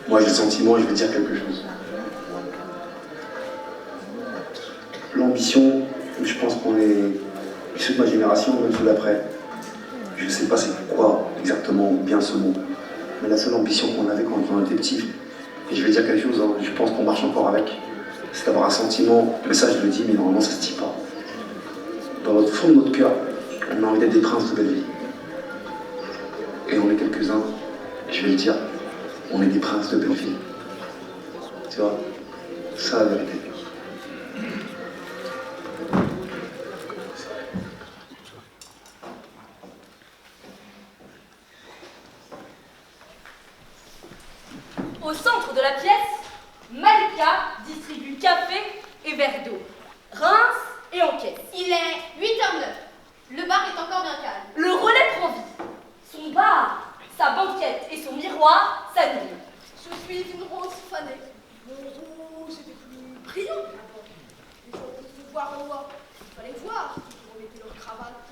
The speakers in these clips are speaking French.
Moi j'ai le sentiment et je vais dire quelque chose. L'ambition, je pense qu'on est ceux de ma génération, même ceux d'après. Je ne sais pas c'est quoi exactement bien ce mot. Mais la seule ambition qu'on avait quand on était petit, et je vais dire quelque chose, hein, je pense qu'on marche encore avec, c'est d'avoir un sentiment, mais ça je le dis, mais normalement ça se dit pas. Dans le fond de notre cœur, on a envie d'être des princes de belle vie. Et on est quelques-uns, je vais le dire, on est des princes de belle vie. Tu vois, ça la vérité. Au centre de la pièce, Malika distribue café et verre d'eau, rince et encaisse. Il est 8h09. Le bar est encore bien calme. Le relais prend vie. Son bar, sa banquette et son miroir s'animent. Je suis une rose fanée. Mon rouge était plus brillant. Les gens peuvent me voir en moi. Il fallait voir. Ils remettaient leur cravate,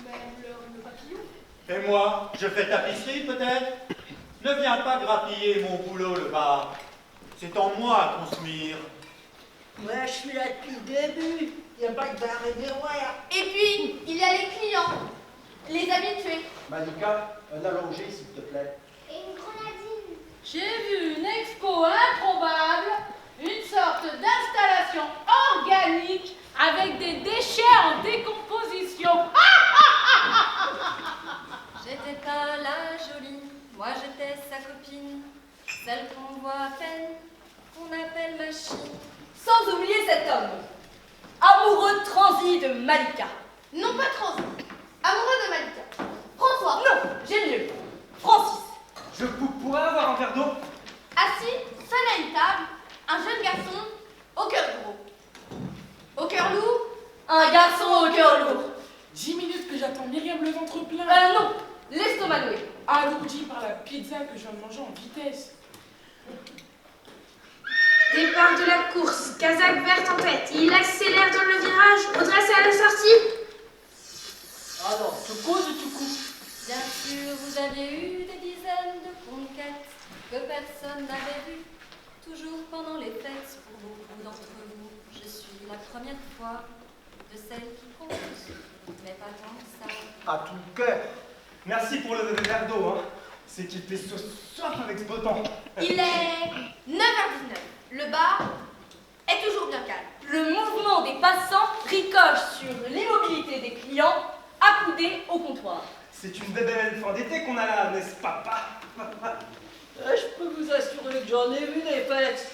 même leur nœud papillon. Et moi, je fais tapisserie peut-être? Ne viens pas grappiller mon boulot, le bar. C'est en moi qu'on se mire. Moi, je suis là depuis le début. Il n'y a pas de bar et de royaume. Et puis, il y a les clients, les habitués. Malika, un allongé, s'il te plaît. Et une grenadine. J'ai vu une expo improbable, une sorte d'installation organique avec des déchets en décomposition. J'étais pas la jolie, moi j'étais sa copine, celle qu'on voit à peine, qu'on appelle machine. Sans oublier cet homme, amoureux transi de Malika. Non pas transi, amoureux de Malika. François. Non, j'ai mieux. Francis. Je pourrais avoir un verre d'eau? Assis, seul à une table, un jeune garçon au cœur gros. Au cœur lourd, Un garçon au cœur lourd. 10 minutes que j'attends Myriam le ventre plein. Non, l'estomac noué. Alourdi par la pizza que je viens de manger en vitesse. Départ de la course, casaque verte en tête. Il accélère dans le virage, redresse à la sortie. Alors, tu couses ou tu coupes? Bien sûr, vous aviez eu des dizaines de conquêtes que personne n'avait vues. Toujours pendant les fêtes, pour beaucoup d'entre vous, je suis la première fois de celles qui comptent, mais pas tant que ça. À tout cœur. Merci pour le verre d'eau, hein. C'est qu'il fait soif avec ce beau temps. il est 9h19. Le bar est toujours bien calme. Le mouvement des passants ricoche sur l'immobilité des clients accoudés au comptoir. C'est une belle fin d'été qu'on a là, n'est-ce pas, papa? Je peux vous assurer que j'en ai vu des fêtes.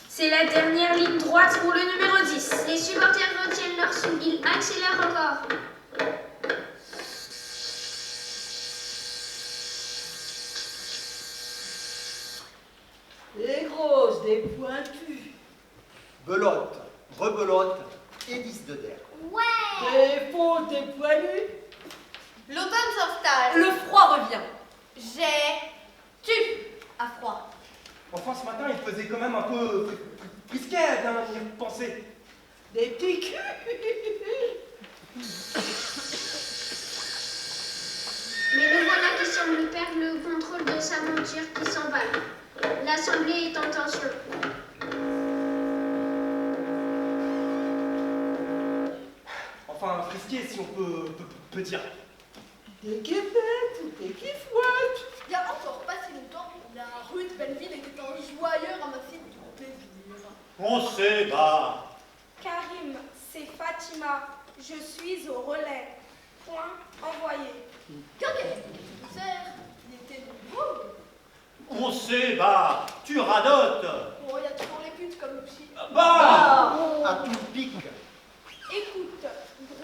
C'est la dernière ligne droite pour le numéro 10. Les supporters retiennent leur sou. Ils accélèrent encore. Des grosses, des pointues. Belote, rebelote et 10 de der. Ouais. Des faux, des poilus. L'automne s'installe. Le froid revient. Tu à froid. Enfin, ce matin, il faisait quand même un peu frisquet d'y repenser. Des petits culs. Mais le voilà qui semble perdre le contrôle de sa monture qui s'emballe. L'assemblée est en tension. Enfin, frisquet, si on peut dire. Des guépettes, des kiffouettes. Il y a encore pas si longtemps, la rue de Belleville était un joyeux ramassis de plaisir. On sait, bah. Karim, c'est Fatima. Je suis au relais. Point envoyé. Quand il était concert, il était nouveau. On sait, bah. Tu radotes. Bon, il y a toujours les putes comme Lucie. Bah. À tout pic. Écoute,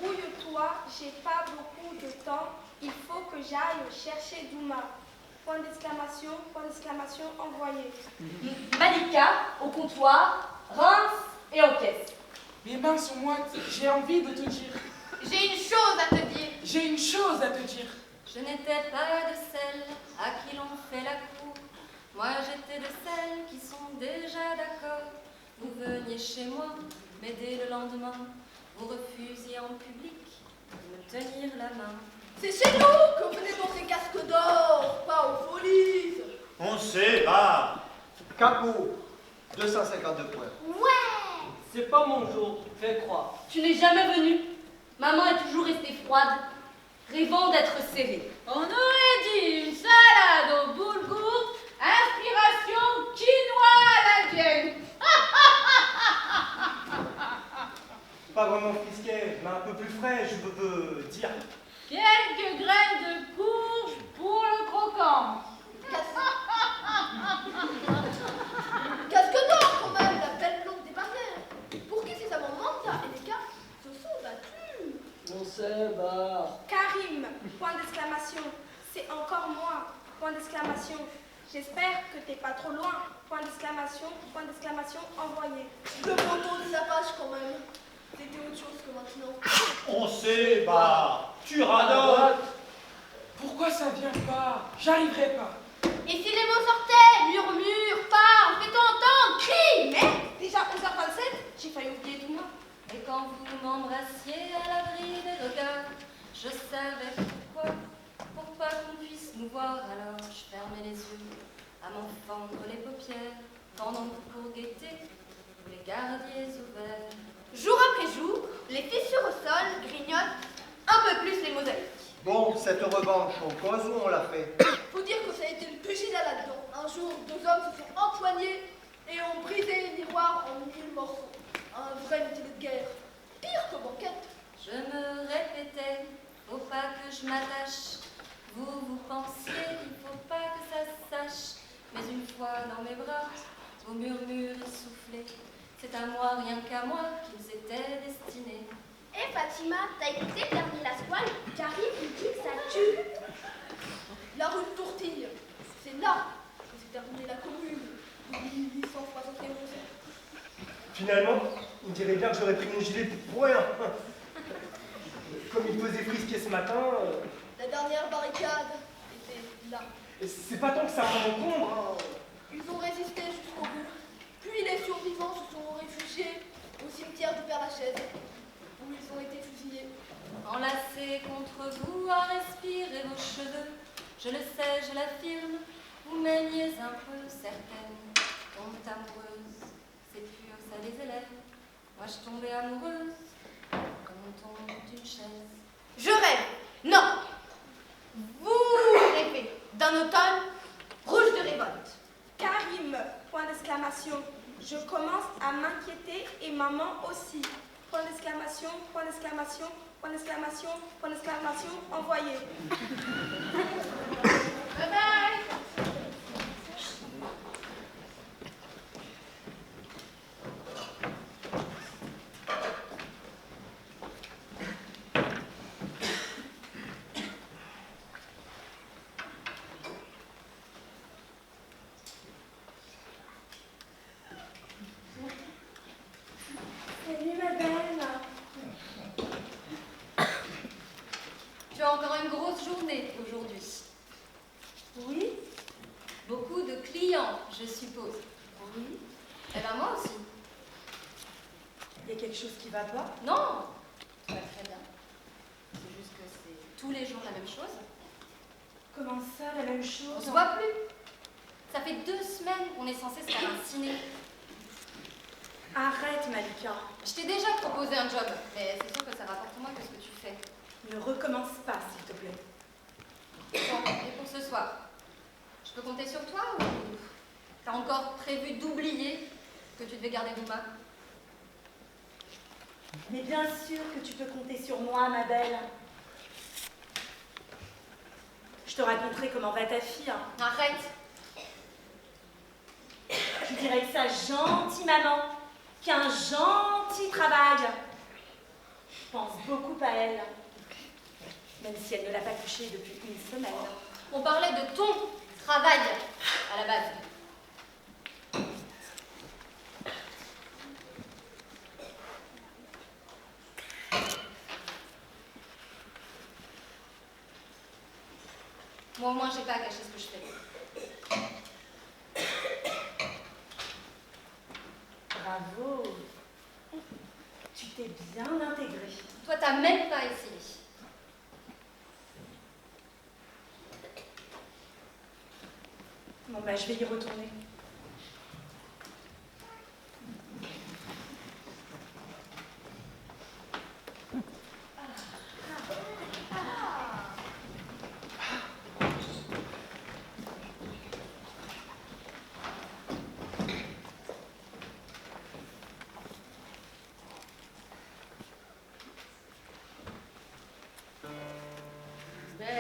grouille-toi, j'ai pas beaucoup de temps. Il faut que j'aille chercher Douma. Point d'exclamation, envoyé. Malika, au comptoir, rince et encaisse. Mes mains sont moites, j'ai envie de te dire. J'ai une chose à te dire. J'ai une chose à te dire. Je n'étais pas de celles à qui l'on fait la cour. Moi, j'étais de celles qui sont déjà d'accord. Vous veniez chez moi, mais dès le lendemain, vous refusiez en public de me tenir la main. C'est chez nous qu'on venait dans ces casques d'or. Capot, 252 points. Ouais! C'est pas mon jour, fais croire. Tu n'es jamais venu. Maman est toujours restée froide, rêvant d'être serrée. On aurait dit une salade au boulgour, inspiration quinoa à l'indienne. Pas vraiment frisquet, mais un peu plus frais, je veux dire. Quelques graines de courge pour le croquant. Casque d'or quand même, la belle blonde des barrières. Pour qui ces amendements et les gars se sont battus? On sait, bah. Karim, point d'exclamation. C'est encore moi, point d'exclamation. J'espère que t'es pas trop loin, point d'exclamation, envoyé. Le bandeau des apaches quand même. C'était autre chose que maintenant. On sait, bah, tu radonnes. Pourquoi ça vient pas? J'arriverai pas. Et si les mots sortaient, murmure, parle, fais-toi entendre, crie. Mais déjà 11h27, j'ai failli oublier tout moi. Et quand vous m'embrassiez à l'abri des regards, je savais pourquoi, pour pas qu'on puisse nous voir. Alors je fermais les yeux, à m'en fendre les paupières, pendant que pour guetter, vous les gardiez ouverts. Jour après jour, les fissures au sol grignotent un peu plus les mosaïques. Bon, cette revanche, on cause ou on l'a fait? Faut dire que ça a été le pugilat là-dedans. Un jour, deux hommes se sont empoignés et ont brisé les miroirs en 1000 morceaux. Un vrai mutilé de guerre. Pire que banquette. Je me répétais, faut pas que je m'attache. Vous pensiez, il faut pas que ça se sache. Mais une fois dans mes bras, vos murmures essoufflés, c'est à moi, rien qu'à moi, qu'ils étaient destinés. Eh Fatima, t'as écouté Terminer la squale? Karim il dit que ça tue. La rue de Tourtille. C'est là que s'est terminée la commune de 1871. Finalement, on dirait bien que j'aurais pris mon gilet pour rien. Comme il faisait frisquer ce matin. La dernière barricade était là. C'est pas tant que ça m'encombre. Ils ont résisté jusqu'au bout. Puis les survivants se sont réfugiés au cimetière du Père-Lachaise, où ils ont été fusillés. Enlacés contre vous à respirer vos cheveux, je le sais, je l'affirme, vous m'aimiez un peu, certaines tombent amoureuses. C'est pur, ça les élève. Moi je tombais amoureuse, comme on tombe d'une chaise. Je rêve. Non. Vous rêvez d'un automne rouge de révolte. Karim, point d'exclamation. Je commence à m'inquiéter et maman aussi. Point d'exclamation, point d'exclamation, point d'exclamation, point d'exclamation, envoyé. Bye bye. Salut ma belle. Tu as encore une grosse journée aujourd'hui. Oui? Beaucoup de clients, je suppose. Oui. Eh ben moi aussi. Il y a quelque chose qui va pas? Non, tout va très bien. C'est juste que c'est tous les jours la même chose. Comment ça, la même On chose? se voit plus. Ça fait 2 semaines qu'on est censé se faire un ciné. Arrête, Malika. Je t'ai déjà proposé un job, mais c'est sûr que ça rapporte moins que ce que tu fais. Ne recommence pas, s'il te plaît. Bon, et pour ce soir, je peux compter sur toi ou t'as encore prévu d'oublier que tu devais garder Douma? Mais bien sûr que tu peux compter sur moi, ma belle. Je te raconterai comment va ta fille. Arrête! Je dirais que sa gentille maman, qu'un gentil travail. Je pense beaucoup à elle, même si elle ne l'a pas touchée depuis une semaine. On parlait de ton travail à la base. Moi au moins j'ai pas à cacher ce que je fais. Bravo. Tu t'es bien intégrée. Toi t'as même pas essayé. Bon bah je vais y retourner.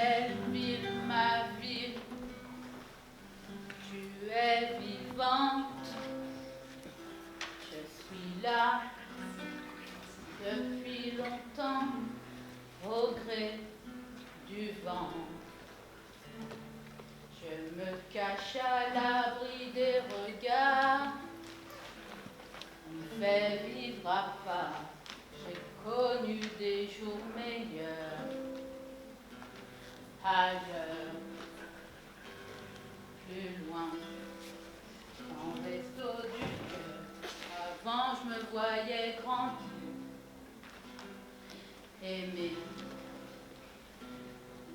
Belle ville, ma ville, tu es vivante. Je suis là depuis longtemps au gré du vent. Je me cache à l'abri des regards. On me fait vivre à part. J'ai connu des jours meilleurs ailleurs, plus loin, en resto du cœur. Avant, je me voyais grandir, aimer,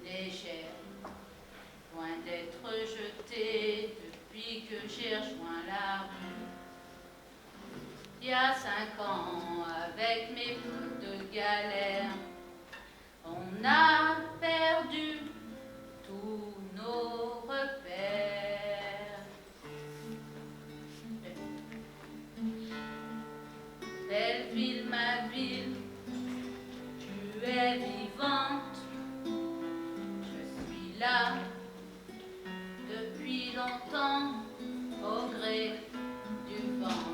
légère, loin d'être jetée depuis que j'ai rejoint la rue. Il y a 5 ans, avec mes bouts de galère, on a perdu tous nos repères. Belle ville, ma ville, tu es vivante. Je suis là depuis longtemps au gré du vent.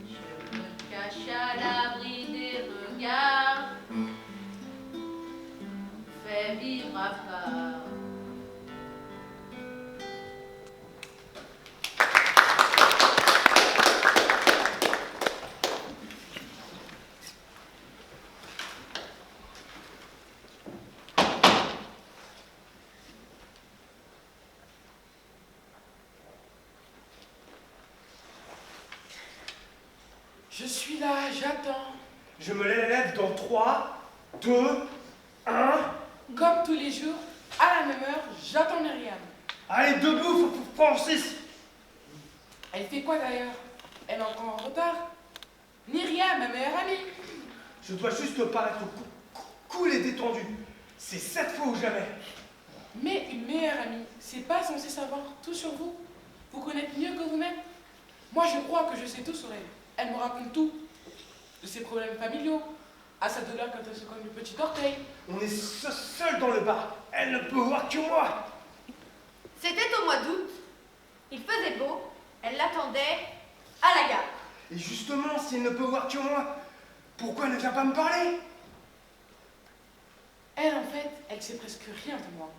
Je me cache à l'abri des regards. On fait vivre à part. Je suis là, j'attends. Je me lève dans 3, 2, 1. Comme tous les jours, à la même heure, j'attends Myriam. Allez, debout, Francis. Elle fait quoi d'ailleurs? Elle est encore en retard? Myriam, ma meilleure amie. Je dois juste paraître cool et détendu. C'est cette fois ou jamais. Mais une meilleure amie, c'est pas censé savoir tout sur vous? Vous connaître mieux que vous-même? Moi, je crois que je sais tout sur elle. Elle me raconte tout. De ses problèmes familiaux, à sa douleur quand elle se cogne le petit orteil. On est seul dans le bar. Elle ne peut voir que moi. C'était au mois d'août. Il faisait beau. Elle l'attendait à la gare. Et justement, si elle ne peut voir que moi, pourquoi elle ne vient pas me parler? Elle, en fait, elle sait presque rien de moi.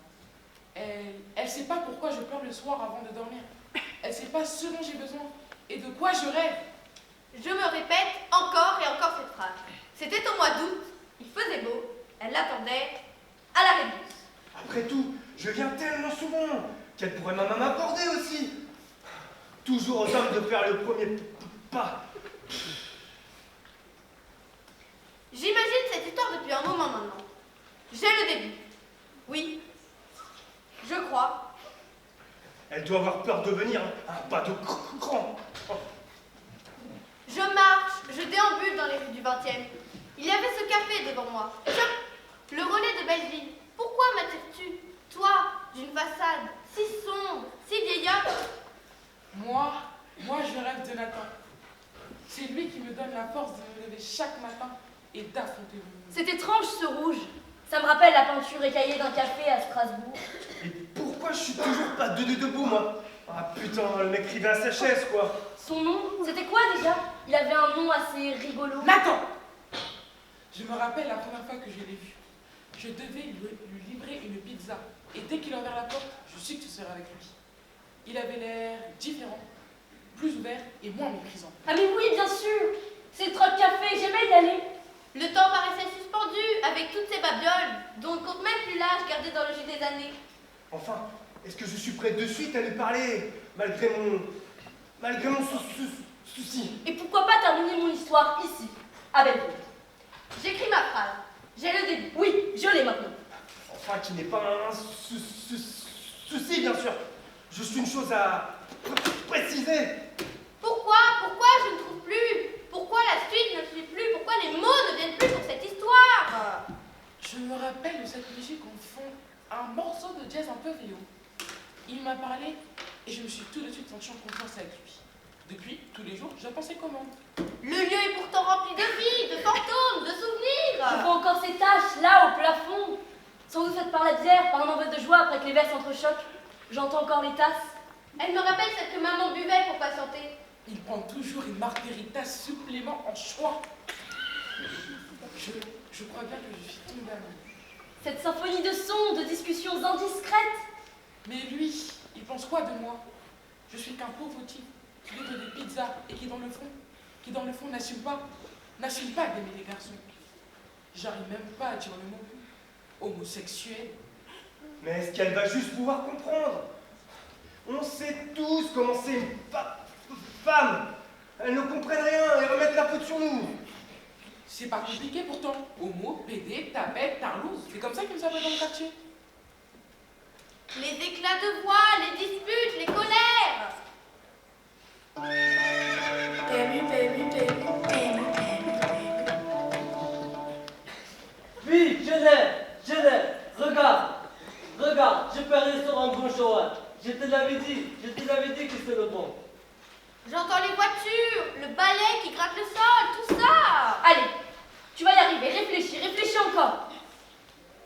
Elle sait pas pourquoi je pleure le soir avant de dormir. Elle sait pas ce dont j'ai besoin et de quoi je rêve. Je me répète encore et encore cette phrase. C'était au mois d'août, il faisait beau, elle l'attendait à la réponse. Après tout, je viens tellement souvent qu'elle pourrait m'aborder aussi. Toujours aux hommes de faire le premier pas. J'imagine cette histoire depuis un moment maintenant. J'ai le début. Oui, je crois. Elle doit avoir peur de venir un pas de cran. Je marche, je déambule dans les rues du 20e. Il y avait ce café devant moi. Le relais de Belleville. Pourquoi m'attires-tu, toi, d'une façade si sombre, si vieillotte? Moi, je rêve de Nathan. C'est lui qui me donne la force de me lever chaque matin et d'affronter le monde. C'est étrange ce rouge. Ça me rappelle la peinture écaillée d'un café à Strasbourg. Et pourquoi je suis toujours pas debout, moi? Ah putain, le mec rivait à sa chaise, quoi. Son nom, c'était quoi déjà? Il avait un nom assez rigolo. Nathan! Je me rappelle la première fois que je l'ai vu. Je devais lui livrer une pizza. Et dès qu'il a ouvert la porte, je suis que ce serait avec lui. Il avait l'air différent, plus ouvert et moins méprisant. Ah mais oui, bien sûr. C'est le truc café, j'aimais y aller. Le temps paraissait suspendu avec toutes ces babioles, dont ne compte même plus l'âge gardé dans le jus des années. Enfin, est-ce que je suis prêt de suite à lui parler, malgré mon souci? Et pourquoi pas terminer mon histoire ici, à Belleville? J'écris ma phrase. J'ai le début. Oui, je l'ai maintenant. Enfin, qui n'est pas un souci, bien sûr. Juste une chose à préciser. Pourquoi je ne trouve plus? Pourquoi la suite ne suit plus? Pourquoi les mots ne viennent plus pour cette histoire? Je me rappelle de cette musique en fond, un morceau de jazz un peu vélo. Il m'a parlé et je me suis tout de suite senti en confiance avec lui. Depuis, tous les jours, je pensais comment. Le lieu est pourtant rempli de vie, de fantômes, de souvenirs. Je vois encore ces taches là au plafond. Sans doute faite par la bière, par un envol de joie après que les verres s'entrechoquent. J'entends encore les tasses. Elle me rappelle celle que maman buvait pour patienter. Il prend toujours une margarita supplément en choix. Je crois bien que je suis tombée amoureuse. Cette symphonie de sons, de discussions indiscrètes. Mais lui, il pense quoi de moi? Je suis qu'un pauvre type qui livre des pizzas et qui dans le fond n'assume pas d'aimer les garçons. J'arrive même pas à dire le mot homosexuel. Mais est-ce qu'elle va juste pouvoir comprendre? On sait tous comment c'est une femme. Elles ne comprennent rien et remettent la faute sur nous. C'est pas compliqué pourtant. Homo, pédé, tapette, tarlouse. C'est comme ça qu'ils me s'appellent dans le quartier. Les éclats de voix, les disputes, les colères. Oui, je l'ai. Regarde, je peux aller sur un bon choix. Je te l'avais dit que c'est le bon. J'entends les voitures, le balai qui gratte le sol, tout ça. Allez, tu vas y arriver, réfléchis encore.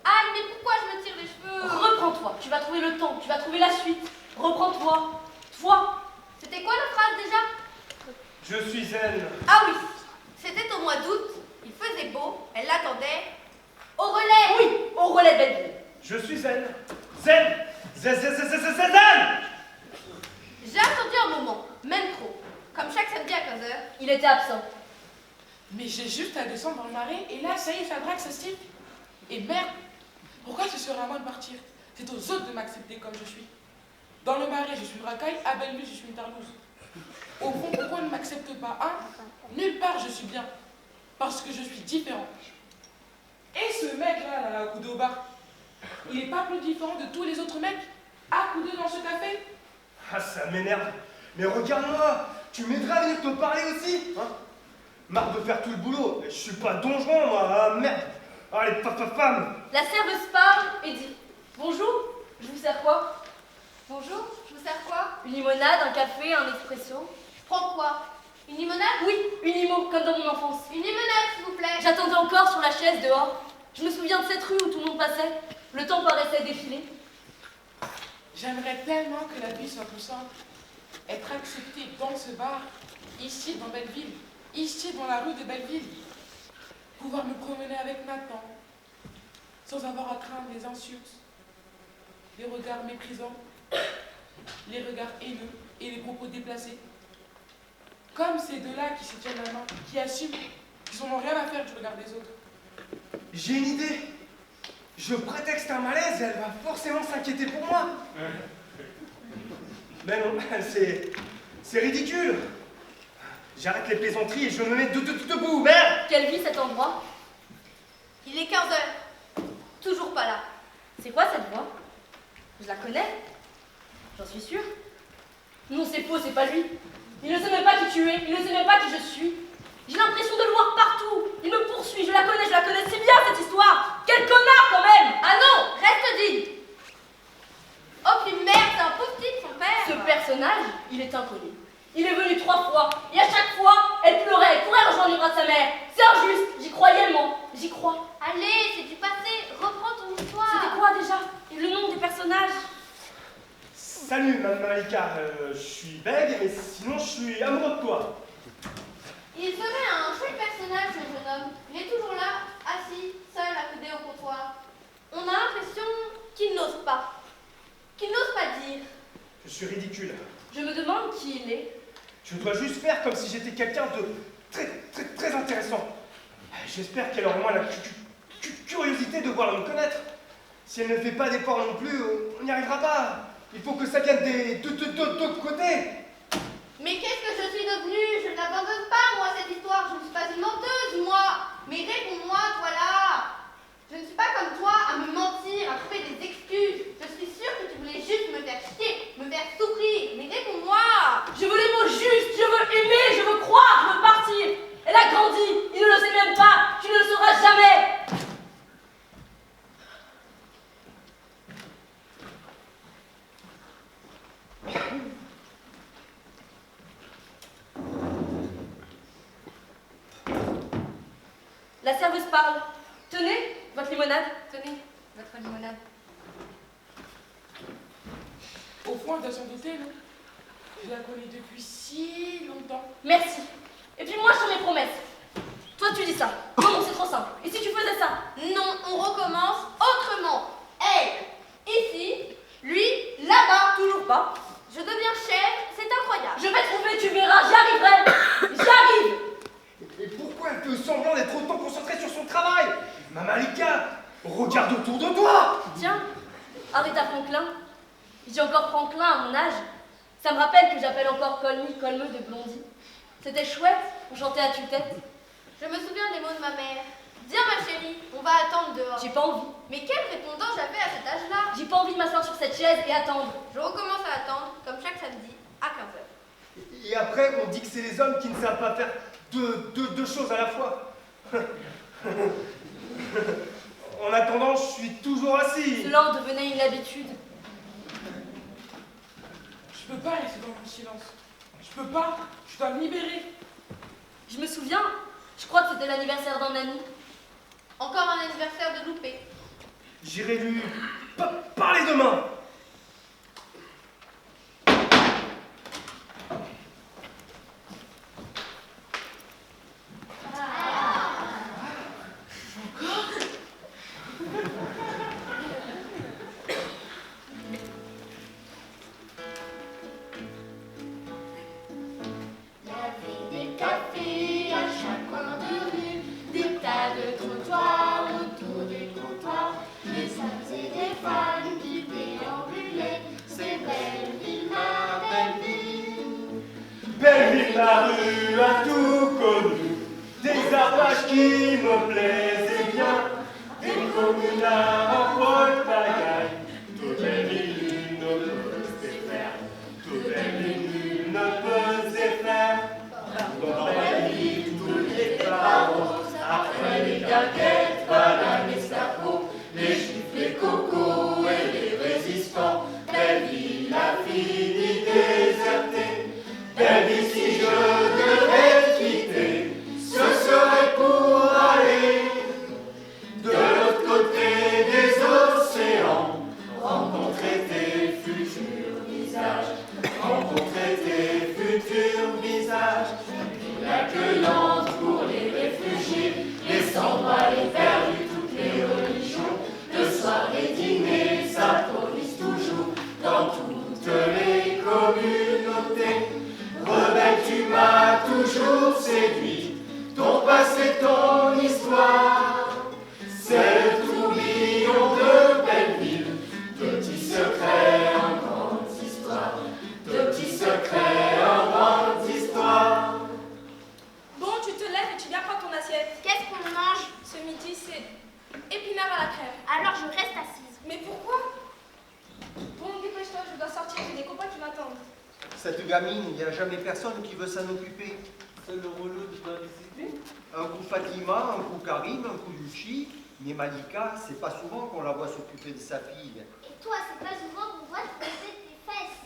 Aïe, mais pourquoi je me tire les cheveux? Reprends-toi, tu vas trouver le temps, tu vas trouver la suite. Reprends-toi, toi. C'était quoi la phrase déjà? Je suis zen. Ah oui, c'était au mois d'août, il faisait beau, elle l'attendait. Au relais. Oui, au relais de Belleville. Je suis zen. Zen. J'ai attendu un moment, même trop. Comme chaque samedi à 15h. Il était absent. Mais j'ai juste à descendre dans le marais et là, ça y est, ça drague, ça se tire. Et merde, pourquoi ce serait à moi de partir? C'est aux autres de m'accepter comme je suis. Dans le marais, je suis une racaille, à Belleville, je suis une tarlouse. Au fond, pourquoi on ne m'accepte pas? Nulle part je suis bien. Parce que je suis différent. Et ce mec-là, accoudé au bar, il n'est pas plus différent de tous les autres mecs accoudés dans ce café? Ah, ça m'énerve. Mais regarde-moi, tu m'aideras à venir te parler aussi, hein? Marre de faire tout le boulot. Je suis pas donjon, moi, ah, merde. Allez, femme. La serveuse parle et dit « Bonjour, je vous sers quoi ?»« Bonjour, je vous sers quoi? Une limonade, un café, un espresso. »« Je prends quoi? Une limonade? Oui, une limo, comme dans mon enfance. Une limonade, s'il vous plaît. J'attendais encore sur la chaise dehors. Je me souviens de cette rue où tout le monde passait. Le temps paraissait défiler. J'aimerais tellement que la vie soit plus simple. Être acceptée dans ce bar, ici dans Belleville, ici dans la rue de Belleville. Pouvoir me promener avec Nathan, sans avoir à craindre les insultes, les regards méprisants, les regards haineux et les propos déplacés. Comme ces deux-là qui se tiennent la main, qui assument, qu'ils n'en ont rien à faire du regard des autres. J'ai une idée. Je prétexte un malaise et elle va forcément s'inquiéter pour moi. Mais non, c'est ridicule. J'arrête les plaisanteries et je me mets debout, merde. Quelle vie cet endroit? Il est 15h. Toujours pas là. C'est quoi cette voix? Je la connais? J'en suis sûre. Non, c'est faux, c'est pas lui. Il ne sait même pas qui tu es, il ne sait même pas qui je suis. J'ai l'impression de le voir partout. Il me poursuit, je la connais si bien cette histoire. Quel connard quand même! Ah non, reste digne. Oh, puis merde, c'est un pauvre type, son père. Ce personnage, il est inconnu. Il est venu 3 fois, et à chaque fois, elle pleurait, elle courait rejoindre les bras de sa mère. C'est injuste, j'y croyais, moi. J'y crois. Allez, c'est du passé, reprends ton histoire. C'était quoi déjà? Et le nom des personnages? Salut, Malika. Je suis bègue, mais sinon je suis amoureux de toi. Il ferait un chouette personnage, ce jeune homme. Il est toujours là, assis, seul, accoudé au comptoir. On a l'impression qu'il n'ose pas. Qu'il n'ose pas dire. Je suis ridicule. Je me demande qui il est. Je dois juste faire comme si j'étais quelqu'un de très intéressant. J'espère qu'elle aura au moins la curiosité de voir me connaître. Si elle ne fait pas d'efforts non plus, on n'y arrivera pas. Il faut que ça vienne des deux côtés. Mais qu'est-ce que je suis devenue? Je ne l'abandonne pas, moi, cette histoire. Je ne suis pas une menteuse, moi. Mais réponds-moi, toi là. Je ne suis pas comme toi à me mentir, à trouver des excuses. Je suis sûre que tu voulais juste me faire chier, me faire souffrir. Mais réponds-moi. Je veux les mots justes, je veux aimer, je veux croire, je veux partir. Elle a grandi, il ne le sait même pas, tu ne le sauras jamais. La serveuse parle. Tenez, votre limonade. Tenez. votre limonade. Au fond, elle doit s'en douter, non? Je la connais depuis si longtemps. Merci. Et puis moi, je te mes promesses. Toi, tu dis ça. Non, c'est trop simple. Et si tu faisais ça? Non, on recommence autrement. Elle, ici, lui, là-bas. Toujours pas. Je deviens chef, c'est incroyable. Je vais trouver, tu verras, j'y arriverai. J'arrive. Et pourquoi elle fait semblant d'être autant concentrée sur son travail? Mamalika, regarde autour de toi. Tiens, Aretha Franklin. Je dis encore Franklin à mon âge. Ça me rappelle que j'appelle encore Colmy Colmeux de Blondie. C'était chouette, on chantait à tue-tête. Je me souviens des mots de ma mère. Viens ma chérie, on va attendre dehors. J'ai pas envie. Mais quel répondant j'avais à cet âge-là? J'ai pas envie de m'asseoir sur cette chaise et attendre. Je recommence à attendre, comme chaque samedi, à 15h. Et après, on dit que c'est les hommes qui ne savent pas faire deux choses à la fois. En attendant, je suis toujours assis. Cela en devenait une habitude. Je peux pas rester dans mon silence. Je peux pas, je dois me libérer. Je me souviens, je crois que c'était l'anniversaire d'un ami. Encore un anniversaire de loupé. J'irai lui parler demain. La rue a tout connu, des arpages qui me plaisaient bien, des communards en Bretagne, toutes les villes ne peuvent se faire, toutes les villes ne peuvent se faire. Dans la ville, tous les barreaux, après les caquettes, bananes et sapos, les juifs, les cocos et les résistants, belle ville, la fini désertée. Belle vie, si je devais quitter, ce serait pour aller de l'autre côté des océans, rencontrer tes futurs visages, rencontrer tes futurs visages, l'accueillante pour les réfugiés, les sans-bras, les perdus, toutes les religions, le soir les dîners s'applaudissent toujours dans toutes les communautés. Rebelle, tu m'as toujours séduit, ton passé, ton histoire, c'est le tourbillon de Belleville, de petits secrets en grandes histoires, de petits secrets en grandes histoires. Bon, tu te lèves et tu viens prendre ton assiette. Qu'est-ce qu'on mange? Ce midi, c'est épinards à la crème. Alors je reste assise. Mais pourquoi? Bon, dépêche-toi, je dois sortir, j'ai des copains qui m'attendent. Cette gamine, il n'y a jamais personne qui veut s'en occuper. C'est le rouleau de la discipline. Un coup Fatima, un coup Karim, un coup Yuchi, mais Malika, c'est pas souvent qu'on la voit s'occuper de sa fille. Et toi, c'est pas souvent qu'on voit te poser tes fesses.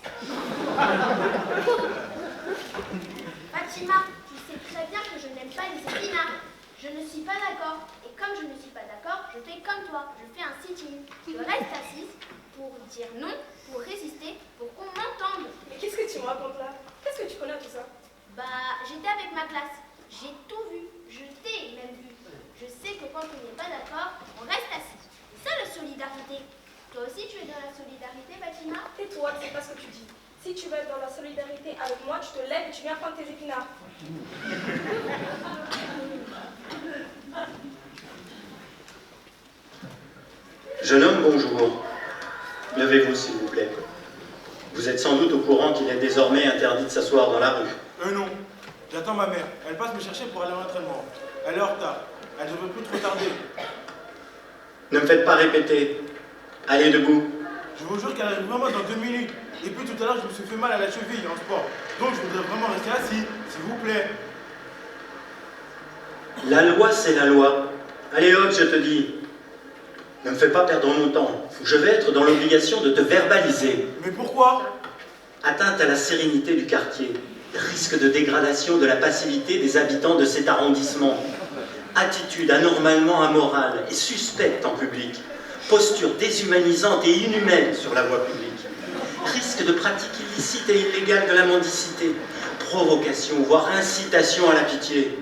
Fatima, tu sais très bien que je n'aime pas les épinards. Je ne suis pas d'accord. Et comme je ne suis pas d'accord, je fais comme toi. Je fais un sitting. Je reste assise pour dire non, pour résister, pour qu'on m'entende. Mais qu'est-ce que tu me racontes là? Qu'est-ce que tu connais tout ça? Bah, j'étais avec ma classe. J'ai tout vu. Je t'ai même vu. Je sais que quand on n'est pas d'accord, on reste assis. C'est ça la solidarité. Toi aussi, tu es dans la solidarité, Fatima? Et toi, c'est pas ce que tu dis. Si tu veux être dans la solidarité avec moi, tu te lèves et tu viens prendre tes épinards. Jeune homme, bonjour. Levez-vous, s'il vous plaît. Vous êtes sans doute au courant qu'il est désormais interdit de s'asseoir dans la rue. Non. J'attends ma mère. Elle passe me chercher pour aller à l'entraînement. Elle est en retard. Elle ne veut plus trop tarder. Ne me faites pas répéter. Allez debout. Je vous jure qu'elle arrive vraiment dans 2 minutes. Et puis tout à l'heure, je me suis fait mal à la cheville en sport. Donc je voudrais vraiment rester assis, s'il vous plaît. La loi, c'est la loi. Allez hop, je te dis. Ne me fais pas perdre mon temps. Je vais être dans l'obligation de te verbaliser. Mais pourquoi? Atteinte à la sérénité du quartier. Risque de dégradation de la passivité des habitants de cet arrondissement. Attitude anormalement amorale et suspecte en public. posture déshumanisante et inhumaine sur la voie publique, risque de pratiques illicites et illégales de la mendicité, provocation, voire incitation à la pitié.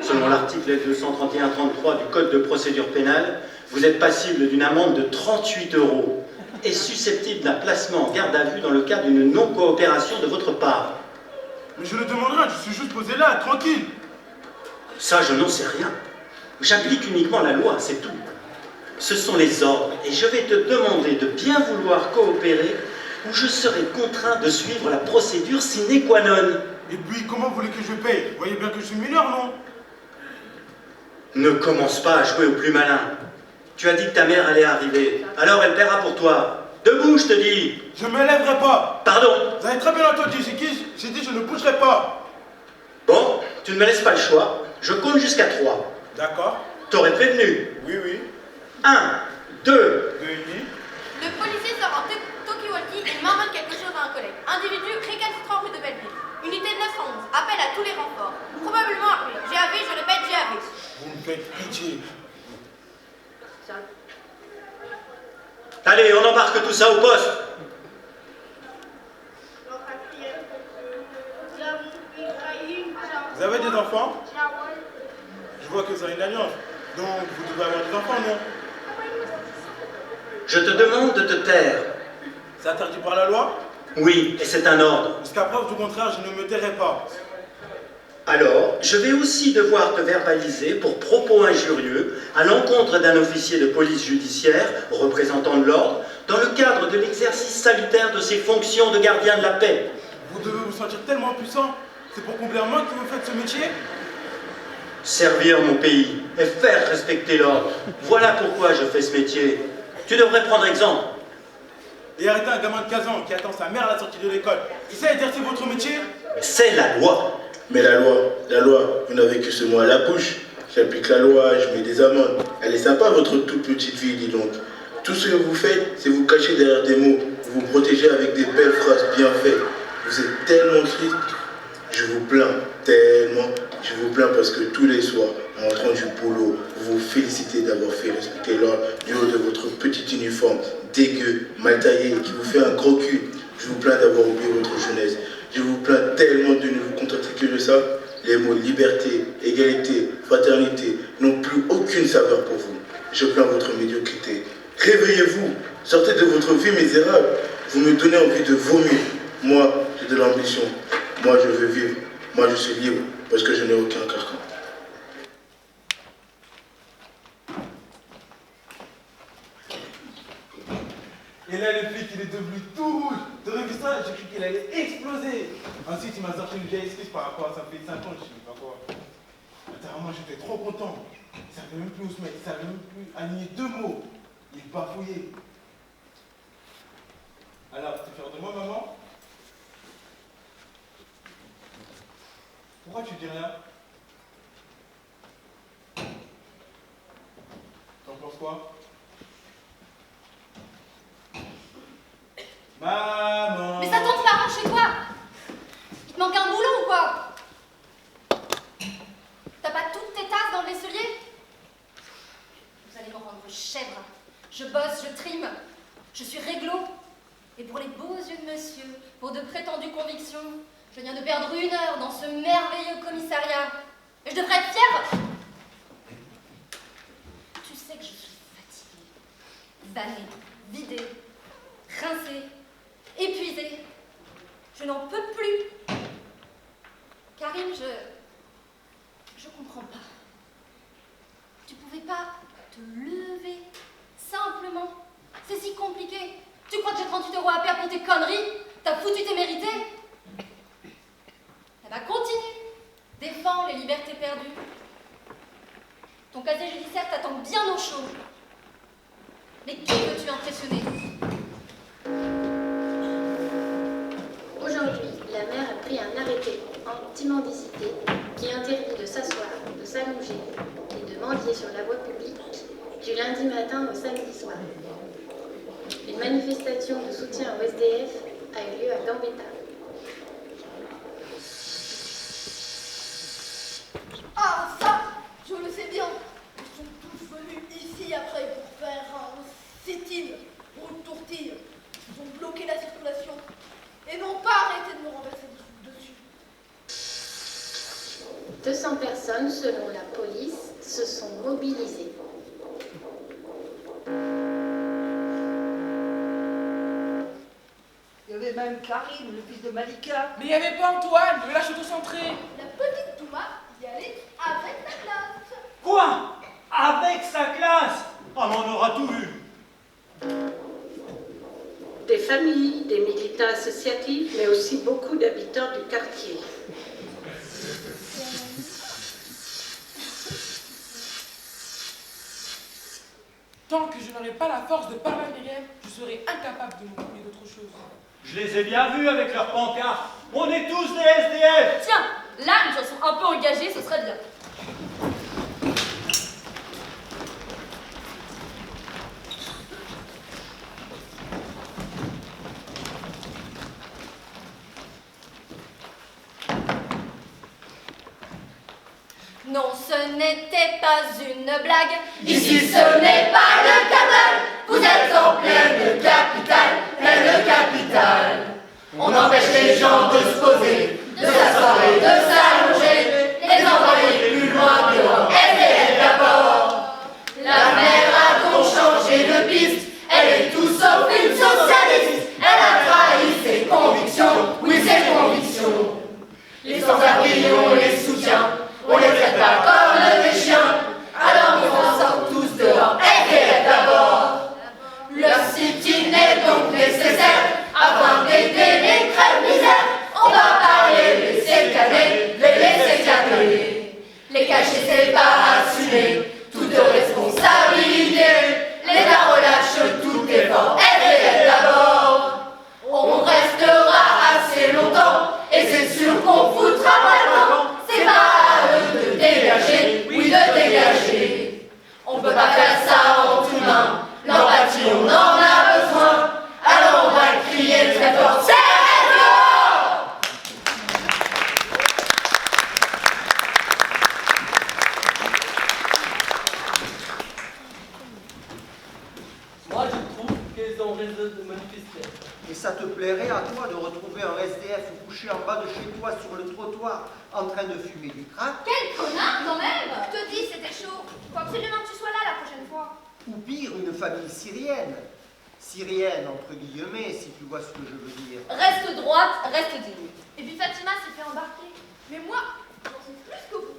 Selon l'article 231-33 du Code de procédure pénale, vous êtes passible d'une amende de 38 € et susceptible d'un placement en garde à vue dans le cas d'une non-coopération de votre part. Mais je ne demande rien, je suis juste posé là, tranquille. Ça, je n'en sais rien. J'applique uniquement la loi, c'est tout. Ce sont les ordres, et je vais te demander de bien vouloir coopérer ou je serai contraint de suivre la procédure sine qua non. Et puis, comment vous voulez que je paye? Vous voyez bien que je suis mineur, non? Ne commence pas à jouer au plus malin. Tu as dit que ta mère allait arriver, alors elle paiera pour toi. Debout, je te dis. Je me lèverai pas. Pardon? Vous avez très bien entendu, j'ai dit je ne bougerai pas. Bon, tu ne me laisses pas le choix. Je compte jusqu'à 3. D'accord. T'aurais prévenu. Oui, oui. 1, 2. Le policier sort en talkie-walkie et m'emmène quelque chose à un collègue. Individu récalcitrant rue de Belleville. Unité 911. Appel à tous les renforts. Probablement armé. GAV, je répète, GAV. Vous me faites pitié. Allez, on embarque tout ça au poste. Vous avez des enfants? Je vois que vous avez une alliance. Donc, vous devez avoir des enfants, non? Je te demande de te taire. C'est interdit par la loi? Oui, et c'est un ordre. Jusqu'à preuve du contraire, je ne me tairai pas. Alors, je vais aussi devoir te verbaliser pour propos injurieux à l'encontre d'un officier de police judiciaire, représentant de l'ordre, dans le cadre de l'exercice salutaire de ses fonctions de gardien de la paix. Vous devez vous sentir tellement puissant. C'est pour combler un manque que vous faites ce métier? Servir mon pays et faire respecter l'ordre. Voilà pourquoi je fais ce métier. Tu devrais prendre exemple. Et arrêter un gamin de 15 ans qui attend sa mère à la sortie de l'école. C'est ça exercer votre métier? C'est la loi. Mais la loi, vous n'avez que ce mot à la bouche. J'applique la loi, je mets des amendes. Elle est sympa votre toute petite vie, dis donc. Tout ce que vous faites, c'est vous cacher derrière des mots. Vous vous protégez avec des belles phrases bien faites. Vous êtes tellement triste. Je vous plains tellement. Je vous plains parce que tous les soirs, en rentrant du boulot, vous vous félicitez d'avoir fait respecter l'ordre du haut de votre petit uniforme dégueu, mal taillé, qui vous fait un gros cul. Je vous plains d'avoir oublié votre jeunesse. Je vous plains tellement de ne vous contenter que de ça. Les mots liberté, égalité, fraternité n'ont plus aucune saveur pour vous. Je plains votre médiocrité. Réveillez-vous, sortez de votre vie misérable. Vous me donnez envie de vomir. Moi, j'ai de l'ambition. Moi, je veux vivre. Moi, je suis libre parce que je n'ai aucun carcan. Et là, le flic, il est devenu tout rouge. T'aurais vu ça, j'ai cru qu'il allait exploser. Ensuite, il m'a sorti une vieille excuse par rapport à ça fait 5 ans, je sais pas quoi. Moi, j'étais trop content. Il savait même plus où se mettre, il savait même plus aligner 2 mots. Il bafouillait. Alors, t'es fier de moi, maman? Pourquoi tu dis rien? T'en penses quoi? Maman! Mais ça tombe par an chez toi! Il te manque un boulot ou quoi? T'as pas toutes tes tasses dans le vaisselier? Vous allez me rendre chèvre. Je bosse, je trime, je suis réglo. Et pour les beaux yeux de monsieur, pour de prétendues convictions, je viens de perdre 1 heure dans ce merveilleux commissariat. Et je devrais être fière. Tu sais que je suis fatiguée, vannée, vidée, rincée, épuisée. Je n'en peux plus. Karim, je comprends pas. Tu pouvais pas te lever simplement? C'est si compliqué. Tu crois que j'ai 38 € à perdre pour tes conneries? T'as foutu tes mérités? Eh ben continue. Défends les libertés perdues. Ton casier judiciaire t'attend bien au chaud. Mais qui veux-tu impressionner? Aujourd'hui, la maire a pris un arrêté anti-mendicité qui interdit de s'asseoir, de s'allonger et de mendier sur la voie publique du lundi matin au samedi soir. Une manifestation de soutien au SDF a eu lieu à Gambetta. Ah, ça, je le sais bien. Ils sont tous venus ici après pour faire un liquide, route tourtille. Ils ont bloqué la circulation et n'ont pas arrêté de me renverser dessus. 200 personnes, selon la police, se sont mobilisées. Il y avait même Karim, le fils de Malika. Mais il n'y avait pas Antoine, le lâche autocentré. La petite Touma y allait avec la classe. Quoi? Avec sa classe? Ah, mais on aura tout vu. Des familles, des militants associatifs, mais aussi beaucoup d'habitants du quartier. Tant que je n'aurai pas la force de parler à Myriam, je serai incapable de m'occuper d'autre chose. Je les ai bien vus avec leurs pancartes. On est tous des SDF. Tiens, là, une chanson un peu engagée, ce serait bien. Non, ce n'était pas une blague. Ici ce n'est pas le Canada, vous êtes en pleine capitale, pleine capitale. On empêche les gens de se poser, de s'asseoir et de s'allonger, les envoyer plus loin dehors. SDF d'abord. La mère a donc changé de piste, elle est tout sauf une socialiste. Elle a trahi ses convictions, oui ses convictions. Les sans-abri, on les soutient. On les traite pas comme des chiens, alors on en sort tous dehors. SDF d'abord. Le sit-in est donc nécessaire afin d'aider les crèves-misères. On va pas les laisser caler, les laisser caler. Les cacher c'est pas assumer toute responsabilité. L'État relâche tout effort. SDF d'abord. On restera assez longtemps et c'est sûr qu'on foutra pas le camp. C'est pas à eux de dégager, oui de dégager. On peut pas faire ça en tout main. L'empathie on en a besoin. Alors on va crier très fort. C'est fort. Moi, je trouve qu'ils ont raison de manifester. Et ça te plairait à toi de retrouver un SDF couché en bas de chez toi sur le trottoir en train de fumer du crack? Quel connard quand même! Je te dis, c'était chaud. Faut absolument que tu sois là la prochaine fois. Ou pire, une famille syrienne. Syrienne, entre guillemets, si tu vois ce que je veux dire. Reste droite, reste digne. Et puis Fatima s'est fait embarquer. Mais moi, j'en sais plus que vous.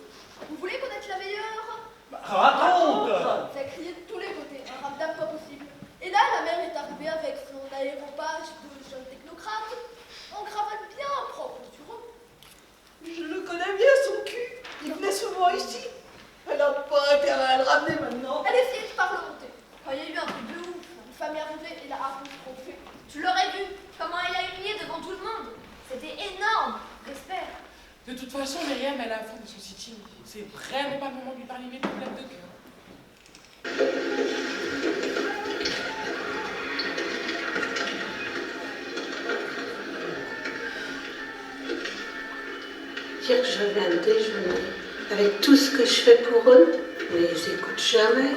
Vous voulez connaître la meilleure? Raconte! Ça a crié de tous les côtés, un ramdam pas possible. Et là, la mère est arrivée avec son aéropage de jeune technocrate, en cravate bien propre sur eux. Je le connais bien, son cul. Il venait souvent ici. Elle n'a pas intérêt à le ramener maintenant. Elle essayait de parlementer. Quand il y a eu un truc de ouf, une femme est arrivée et l'a apostrophée. Tu l'aurais vu, comment elle a humilié devant tout le monde. C'était énorme. Respect. De toute façon, Myriam, elle a la fin de son sitting. C'est vraiment pas le moment de lui parler mes problèmes de cœur. Dire que j'avais un déjeuner avec tout ce que je fais pour eux, mais ils n'écoutent jamais.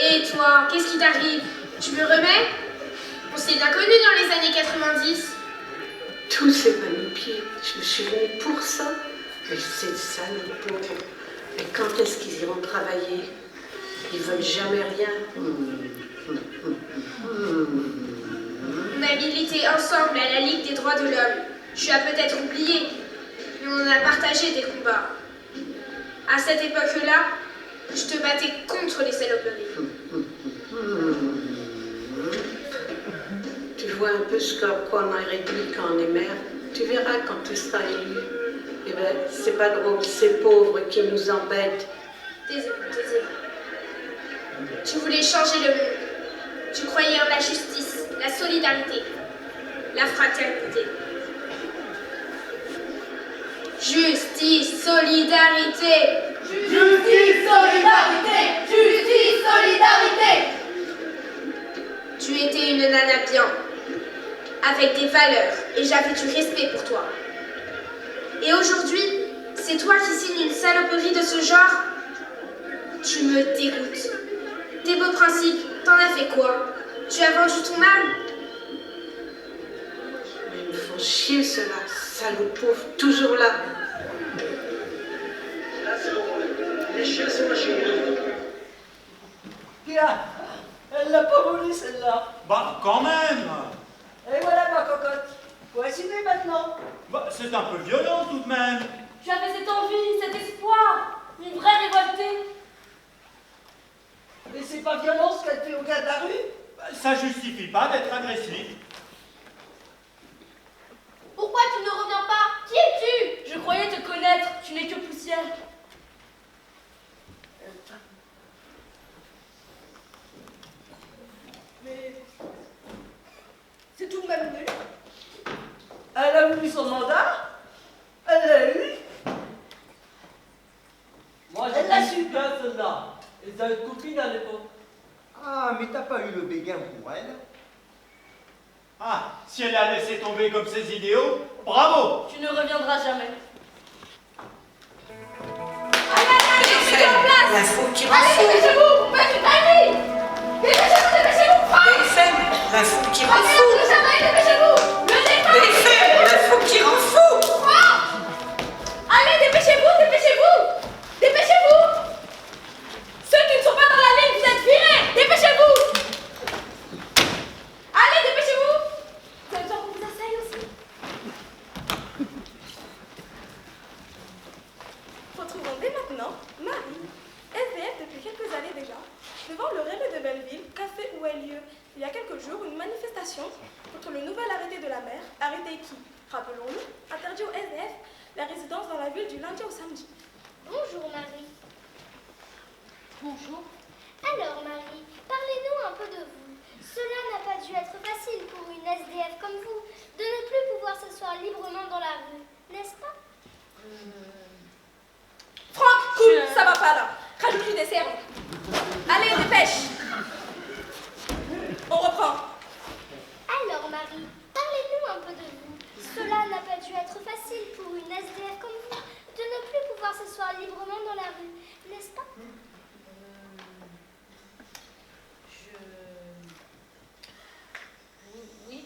Et toi, qu'est-ce qui t'arrive? Tu me remets? On s'est bien connus dans les années 90. Tous ces magnifiques, je suis venue pour ça. Mais c'est ça, les pauvres. Mais quand est-ce qu'ils iront travailler? Ils veulent jamais rien. On a milité ensemble à la Ligue des droits de l'homme. Tu as peut-être oublié, mais on a partagé des combats. À cette époque-là, je te battais contre les saloperies. Tu vois un peu ce qu'on a réduit quand on est maire. Tu verras quand tu seras élu. Eh ben, c'est pas drôle, ces pauvres qui nous embêtent. Désolé. Tu voulais changer le monde. Tu croyais en la justice, la solidarité, la fraternité. Justice, solidarité. Justice, solidarité. Justice, solidarité. Tu étais une nana bien, avec des valeurs, et j'avais du respect pour toi. Et aujourd'hui, c'est toi qui signes une saloperie de ce genre? Tu me dégoûtes. Tes beaux principes, t'en as fait quoi? Tu as vendu ton âme? Mais ils me font chier ceux-là, salauds pauvres, toujours là. Les chiens sont lâchés. Tiens, elle l'a pas volé celle-là. Bah, quand même. Et voilà ma cocotte. Faut assumer maintenant. Bah, c'est un peu violent tout de même. Tu avais cette envie, cet espoir, une vraie révoltée. Mais c'est pas violent ce qu'elle fait au gars de la rue? Bah, ça justifie pas d'être agressif. Pourquoi tu ne reviens pas? Qui es-tu? Je croyais te connaître, tu n'es que poussière. Mais c'est tout de même nul. Elle a voulu son mandat, elle l'a eu. Moi, Elle l'a j'ai su. bien celle-là. Et ça a une copine à l'époque. Ah, mais t'as pas eu le béguin pour elle? Ah, si elle a laissé tomber comme ses idéaux, bravo. Tu ne reviendras jamais. L'info qui rend Allez, fou. dépêchez-vous! Faites du timing! Dépêchez-vous, dépêchez-vous! BFM, l'info qui rend fou. Dépêchez-vous! Le départ! BFM, l'info qui rend fou. Allez, dépêchez-vous, dépêchez-vous! Dépêchez-vous! Ceux qui ne sont pas dans la ligne, vous êtes virés! Dépêchez-vous! Allez, dépêchez-vous! Vous avez besoin qu'on vous asseye aussi? Retrouvons dès maintenant Marie, SDF depuis quelques années déjà, devant le Rêve de Belleville, café où a eu lieu il y a quelques jours une manifestation contre le nouvel arrêté de la mer, arrêté qui, rappelons-le, interdit aux SDF la résidence dans la ville du lundi au samedi. Bonjour Marie. Bonjour. Alors Marie, parlez-nous un peu de vous. Cela n'a pas dû être facile pour une SDF comme vous de ne plus pouvoir s'asseoir librement dans la rue, n'est-ce pas? Franck, coupe, ça va pas là. Rajoute-lui des cerveaux. Allez, dépêche. On reprend. Alors Marie, parlez-nous un peu de vous. Cela n'a pas dû être facile pour une SDF comme vous de ne plus pouvoir s'asseoir librement dans la rue, n'est-ce pas? Oui.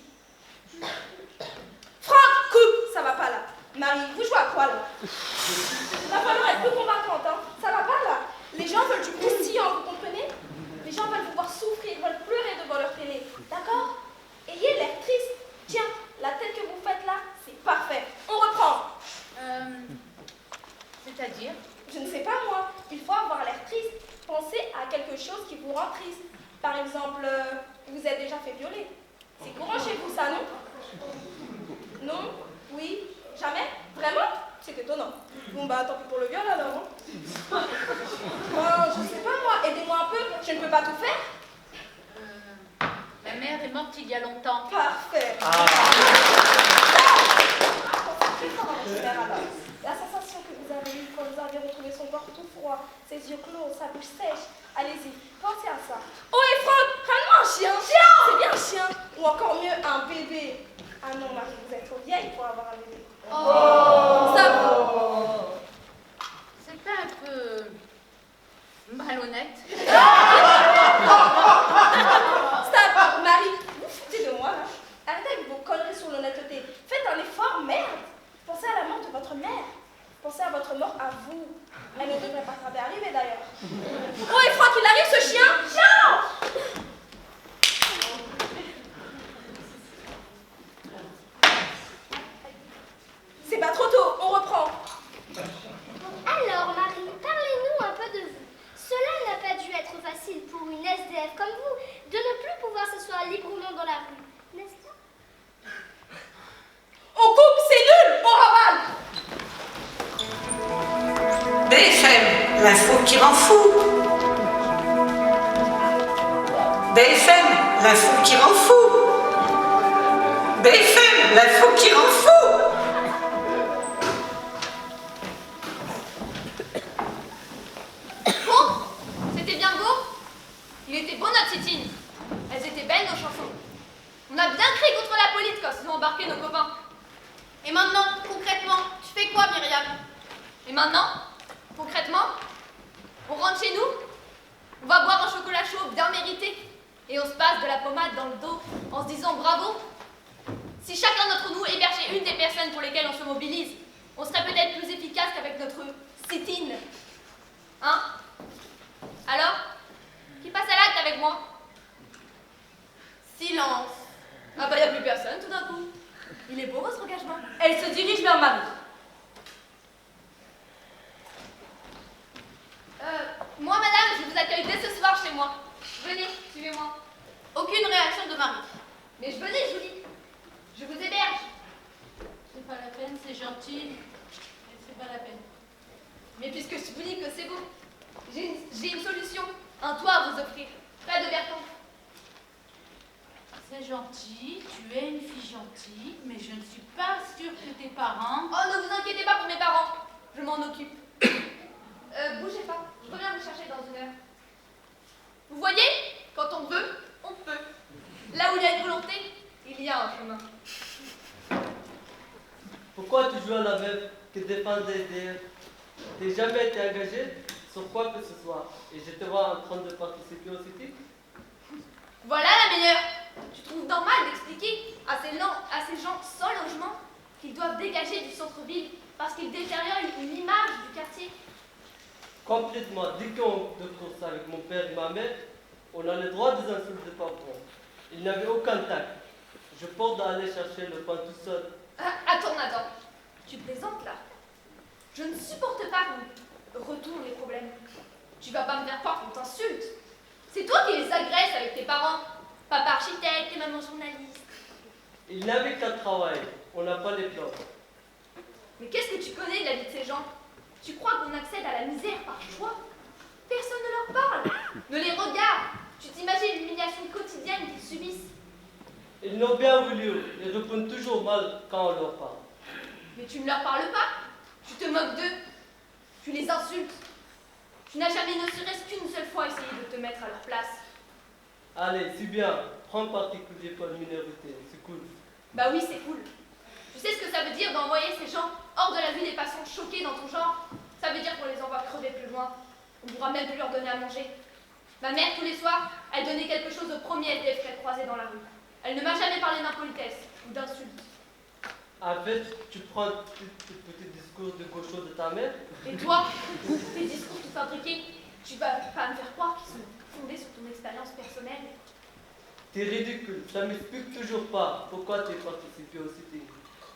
Franck, coupe, ça va pas là. Marie, vous jouez à quoi là? Va falloir être plus convaincante, hein. Ça va pas là. Les gens veulent du croustillant, vous comprenez? Les gens veulent vous voir souffrir, veulent pleurer devant leur télé. D'accord? Ayez l'air triste. Tiens, la tête que vous faites là, c'est parfait. On reprend. C'est-à-dire? Je ne sais pas moi. Il faut avoir l'air triste. Pensez à quelque chose qui vous rend triste. Par exemple, vous êtes déjà fait violer. C'est courant chez vous, ça, non? Non? Oui? Jamais? Vraiment? C'est étonnant. Bon bah tant pis pour le viol alors, non? Je sais pas moi, aidez-moi un peu, je ne peux pas tout faire. Ma mère est morte il y a longtemps. Parfait. Alors, la sensation que vous avez eue quand vous avez retrouvé son corps tout froid, ses yeux clos, sa bouche sèche, allez-y, pensez à ça. Oh et Franck, ramène-moi un chien. C'est bien un chien. Ou encore mieux, un bébé. Ah non Marie, vous êtes trop vieille pour avoir un bébé. Stop. C'est pas un peu malhonnête? Stop, Marie, vous foutez de moi là. Arrêtez avec vos conneries sur l'honnêteté. Faites un effort, merde. Pensez à la mort de votre mère. Pensez à votre mort à vous. Elle ne devrait pas tarder à arriver d'ailleurs. Oh et Franck, il arrive ce chien. Ciao. C'est pas trop tôt, on reprend. Alors Marie, parlez-nous un peu de vous. Cela n'a pas dû être facile pour une SDF comme vous de ne plus pouvoir s'asseoir librement dans la rue, n'est-ce pas? On coupe, c'est nul, on ravale. BFM, l'info qui rend fou. BFM, l'info qui rend fou. BFM, l'info qui rend fou. C'était bien beau. Il était beau notre sit-in. Elles étaient belles nos chansons. On a bien crié contre la police quand ils ont embarqué nos copains. Et maintenant, concrètement, tu fais quoi Myriam? Et maintenant, concrètement, on rentre chez nous? On va boire un chocolat chaud bien mérité. Et on se passe de la pommade dans le dos en se disant bravo. Si chacun d'entre nous hébergeait une des personnes pour lesquelles on se mobilise, on serait peut-être plus efficace qu'avec notre sit-in. Hein? Alors? Qui passe à l'acte avec moi? Silence. Ah bah y a plus personne tout d'un coup. Il est beau votre engagement. Elle se dirige vers Marie. Moi madame, je vous accueille dès ce soir chez moi. Venez, suivez-moi. Aucune réaction de Marie. Mais venez, Julie. Je vous héberge. C'est pas la peine, c'est gentil. Mais c'est pas la peine. Mais puisque je vous dis que c'est beau, j'ai une solution. Un toit à vous offrir. Près de Berton. C'est gentil, tu es une fille gentille, mais je ne suis pas sûre que tes parents... Oh, ne vous inquiétez pas pour mes parents. Je m'en occupe. Bougez pas. Je reviens vous chercher dans une heure. Vous voyez? Quand on veut, on peut. Là où il y a une volonté, il y a un chemin. Pourquoi tu joues à la même que défendre des SDF? T'es jamais été engagé sur quoi que ce soit. Et je te vois en train de participer au site. Voilà la meilleure. Tu trouves normal d'expliquer à ces gens sans logement qu'ils doivent dégager du centre-ville parce qu'ils détériorent une image du quartier? Complètement. Dès qu'on découvre ça avec mon père et ma mère, on a le droit des insultes de parents. Il n'avait aucun tact. Je porte d'aller chercher le pain tout seul. Attends. Tu plaisantes là? Je ne supporte pas qu'on retourne les problèmes. Tu vas pas me faire croire qu'on t'insulte. C'est toi qui les agresses avec tes parents. Papa architecte et maman journaliste. Il n'avait qu'à travailler. On n'a pas les plans. Mais qu'est-ce que tu connais de la vie de ces gens? Tu crois qu'on accède à la misère par choix? Personne ne leur parle. Ne les regarde. Tu t'imagines l'humiliation quotidienne qu'ils subissent? Ils n'ont bien voulu. Ils répondent toujours mal quand on leur parle. Mais tu ne leur parles pas. Tu te moques d'eux. Tu les insultes. Tu n'as jamais ne serait-ce qu'une seule fois essayé de te mettre à leur place. Allez, c'est bien. Prends particulier pour la minorité. C'est cool. Bah oui, c'est cool. Tu sais ce que ça veut dire d'envoyer ces gens hors de la vue des passants choqués dans ton genre? Ça veut dire qu'on les envoie crever plus loin. On ne pourra même plus leur donner à manger. Ma mère, tous les soirs, elle donnait quelque chose au premier SDF qu'elle croisait dans la rue. Elle ne m'a jamais parlé d'impolitesse ou d'insulte. En fait, tu prends tes petits discours de gaucho de ta mère. Et toi, tes discours tout fabriqués, tu vas pas me faire croire qu'ils sont fondés sur ton expérience personnelle. T'es ridicule. Ça m'explique toujours pas pourquoi tu as participé au sitting.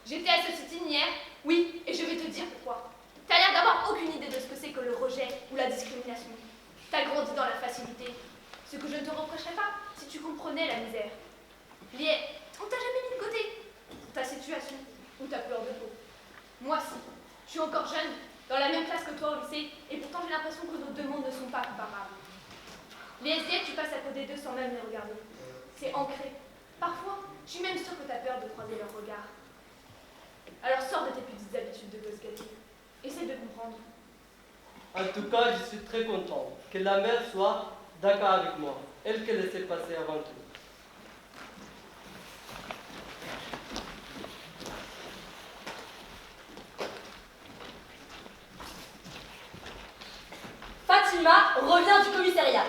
J'étais à ce sitting hier, oui, et je vais te dire pourquoi. T'as l'air d'avoir aucune idée de ce que c'est que le rejet ou la discrimination. T'as grandi dans la facilité. Ce que je ne te reprocherais pas si tu comprenais la misère. On t'a jamais mis de côté pour ta situation ou ta couleur de peau. Moi, si. Je suis encore jeune, dans la même classe que toi au lycée, et pourtant j'ai l'impression que nos deux mondes ne sont pas comparables. Les SDF, tu passes à côté d'eux sans même les regarder. C'est ancré. Parfois, je suis même sûre que t'as peur de croiser leur regard. Alors sors de tes petites habitudes de gosse gâté. Essaie de comprendre. En tout cas, je suis très content que la mère soit d'accord avec moi. Elle qui laissait passer avant tout. Fatima revient du commissariat.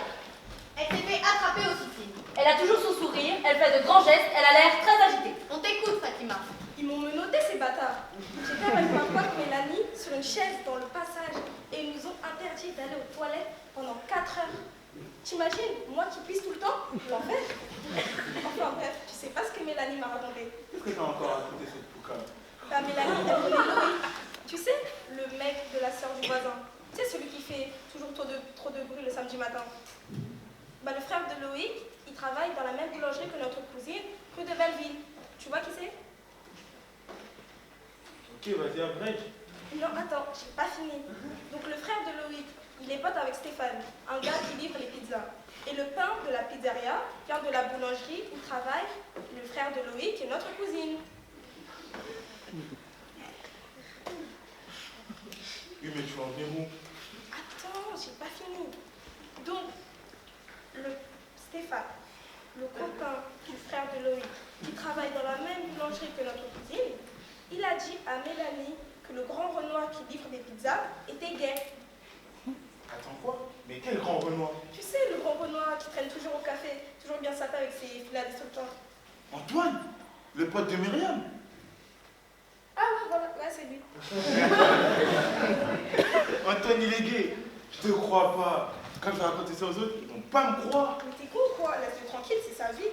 Elle s'est fait attraper au sitting. Elle a toujours son sourire, elle fait de grands gestes, elle a l'air très agitée. On t'écoute, Fatima. Ils m'ont menotté, ces bâtards. J'étais avec ma pote Mélanie sur une chaise dans le passage et ils nous ont interdit d'aller aux toilettes pendant 4 heures. T'imagines, moi qui pisse tout le temps, l'enfer. Enfin bref, tu sais pas ce que Mélanie m'a raconté. Qu'est-ce que t'as encore raconté cette pouca? Bah Mélanie, elle connaît Loïc. Tu sais, le mec de la sœur du voisin. Tu sais, celui qui fait toujours trop de bruit le samedi matin. Bah le frère de Loïc, il travaille dans la même boulangerie que notre cousine, rue de Belleville. Tu vois qui c'est? Ok, vas-y, abrège. Non, attends, j'ai pas fini. Donc le frère de Loïc, il est pote avec Stéphane, un gars qui livre les pizzas. Et le pain de la pizzeria vient de la boulangerie où travaille le frère de Loïc et notre cousine. Oui, mais tu vas en venir où? Attends, j'ai pas fini. Donc, le Stéphane, le copain du frère de Loïc, qui travaille dans la même boulangerie que notre cousine, il a dit à Mélanie que le grand Renoir qui livre des pizzas était gay. Attends quoi? Mais quel grand Renoir? Tu sais, le grand Renoir qui traîne toujours au café, toujours bien sapé avec ses filles destructeurs. Antoine? Le pote de Myriam? Ah ouais, voilà, ouais, c'est lui. Antoine, il est gay. Je te crois pas. Quand je vais raconter ça aux autres, ils vont pas me croire. Mais t'es con ou quoi? Laisse-le tranquille, c'est sa vie.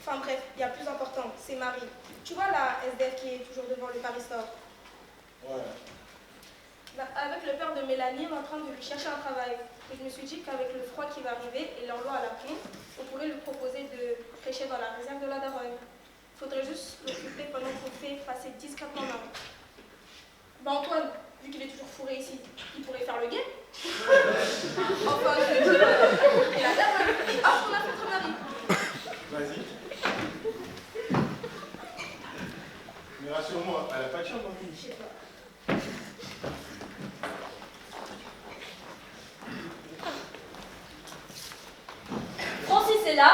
Enfin bref, il y a plus important, c'est Marie. Tu vois la SDF qui est toujours devant le Paris Store? Ouais. Bah, avec le père de Mélanie, on est en train de lui chercher un travail. Et je me suis dit qu'avec le froid qui va arriver et leur loi à la pompe, on pourrait lui proposer de prêcher dans la réserve de la Daronne. Faudrait juste l'occuper pendant qu'on fait passer 10 cap en main. Bah Antoine, vu qu'il est toujours fourré ici, il pourrait faire le guet. Enfin, je dis, et la Daronne, et hop, on a notre mari. Vas-y. Mais rassure-moi, elle a pas de chance, hein. Je sais pas. Francis est là,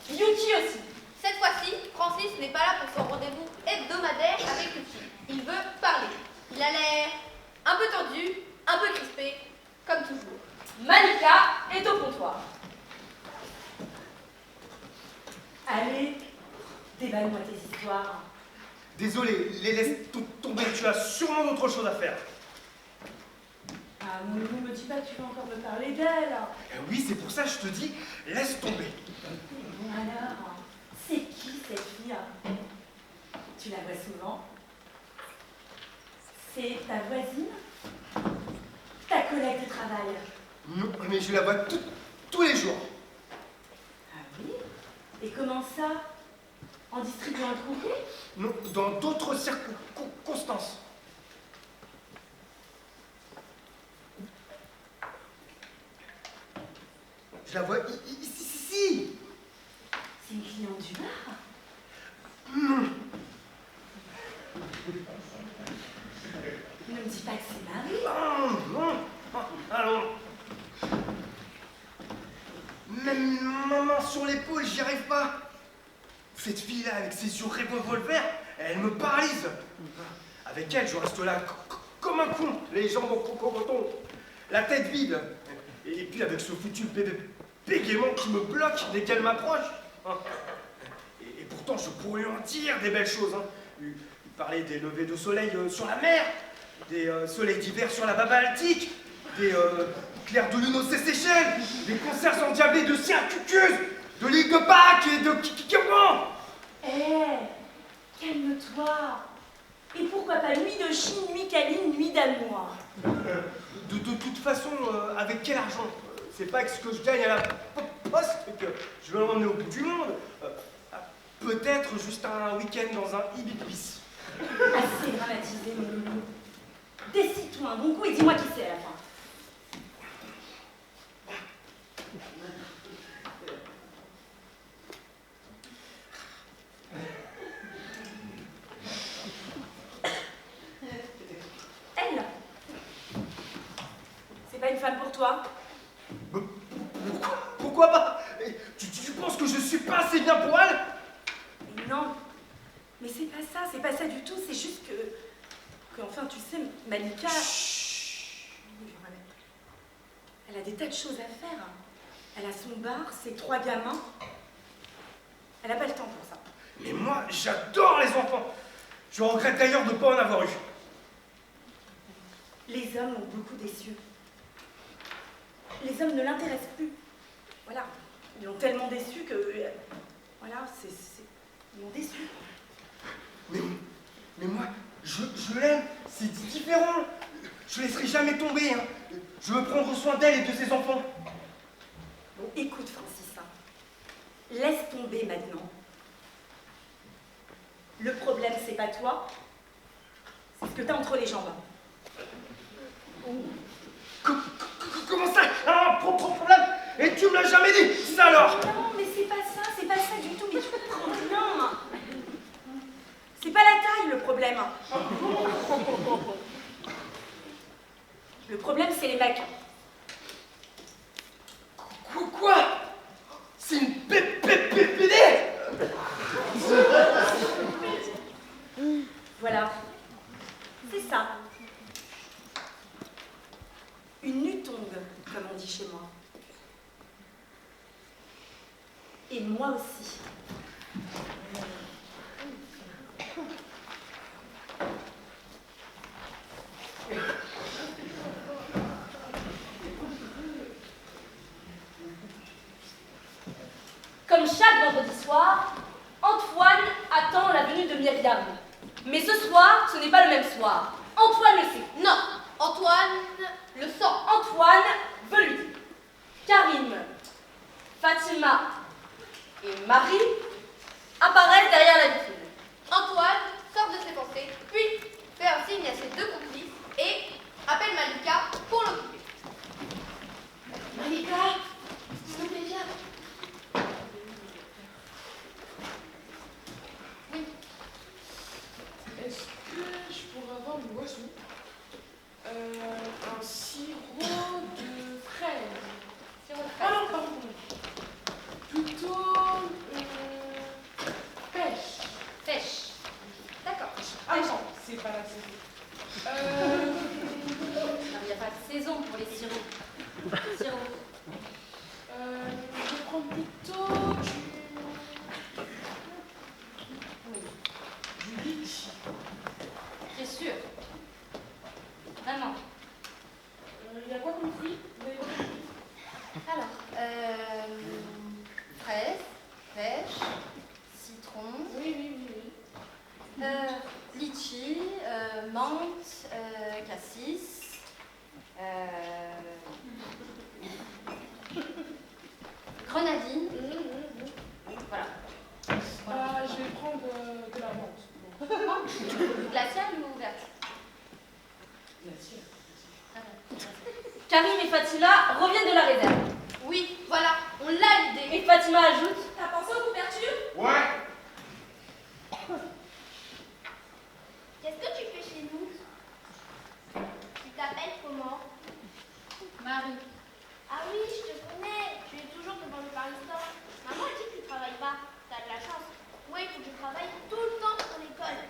Yuki aussi. Cette fois-ci, Francis n'est pas là pour son rendez-vous hebdomadaire avec Yuki. Il veut parler. Il a l'air un peu tendu, un peu crispé, comme toujours. Malika est au comptoir. Allez, déballe-moi tes histoires. Désolé, les laisse tomber, tu as sûrement d'autres choses à faire. Ah, Moulou, me dis pas que tu vas encore me parler d'elle. Oui, c'est pour ça que je te dis, laisse tomber. Alors, c'est qui cette fille? Tu la vois souvent? C'est ta voisine? Ta collègue de travail? Non, mais je la vois tous les jours. Ah oui? Et comment ça? En distribuant le courrier? Non, dans d'autres circonstances. Je la vois ici. C'est une cliente du bar? Non. Ne me dis pas que c'est Marie. Non. Allons. Même ma main sur l'épaule, j'y arrive pas. Cette fille-là, avec ses yeux revolver, elle me paralyse. Avec elle, je reste là comme un con, les jambes au coton, la tête vide. Et puis avec ce foutu bébé bégaiement qui me bloque dès qu'elle m'approche. Et pourtant, je pourrais lui en dire des belles choses. Lui parler des levées de soleil sur la mer, des soleils d'hiver sur la bas Baltique, des clairs de lune aux Seychelles, des concerts endiablés de Syracuse, de l'île de Pâques et de Kirman. Calme-toi. Et pourquoi pas nuit de Chine, nuit câline, nuit d'amour? De toute façon, avec quel argent? C'est pas avec ce que je gagne à la poste que je vais l'emmener au bout du monde. Peut-être juste un week-end dans un Ibis. Assez dramatisé, mon loulou. Décide-toi un bon coup et dis-moi qui c'est à la fin. Elle. C'est pas une femme pour toi? Pourquoi pas? Tu penses que je suis pas assez bien pour elle? Non. Mais c'est pas ça du tout. C'est juste que enfin, tu sais, Malika... Elle a des tas de choses à faire. Elle a son bar, ses 3 gamins. Elle a pas le temps pour ça. Mais moi, j'adore les enfants. Je regrette d'ailleurs de ne pas en avoir eu. Les hommes l'ont beaucoup déçu. Les hommes ne l'intéressent plus. Voilà. Ils l'ont tellement déçu que... Voilà, ils l'ont déçu. Mais moi, je l'aime. C'est différent. Je ne laisserai jamais tomber. Je veux prendre soin d'elle et de ses enfants. Bon, écoute, Francis. Laisse tomber maintenant. Le problème, c'est pas toi. C'est ce que t'as entre les jambes. Comment ça? Un problème? Et tu me l'as jamais dit, ça alors? Non, mais c'est pas ça du tout, mais tu comprends rien. C'est pas la taille le problème. Le problème, c'est les mecs. Quoi? C'est une PD? Voilà. C'est ça. Une nutongue. moi aussi. Comme chaque vendredi soir, Antoine attend la venue de Myriam. Mais ce soir, ce n'est pas le même soir. Antoine le sait. Non, Antoine le sent. Antoine veut lui dire. Karim, Fatima et Marie apparaissent derrière la vitrine. Antoine sort de ses pensées, puis fait un signe à ses deux complices et appelle Malika pour l'occuper. Malika, s'il vous plaît, viens. Est-ce que je pourrais avoir une boisson? Un sirop de fraise. Sirop de fraise. Ah non, pardon. Plutôt pêche. Pêche. D'accord. Ah non, c'est pas la saison. Il n'y a pas de saison pour les sirops. Sirop. Je prends plutôt du litchi. T'es sûr? Vraiment? Il y a quoi comme fruit? Alors, fraise, pêche, citron. Oui. Litchi, menthe, cassis, grenadine. Voilà. Je vais prendre de la menthe. Glaciale ou verte? Glaciale. Karim et Fatima reviennent de la réserve. Oui, voilà, on l'a l'idée. Et Fatima ajoute: T'as pensé aux couvertures? Ouais. Qu'est-ce que tu fais chez nous? Tu t'appelles comment? Marie. Ah oui, je te connais. Tu es toujours devant le Paris-Store. Maman a dit que tu travailles pas. T'as de la chance. Moi, il faut que je travaille tout le temps pour l'école.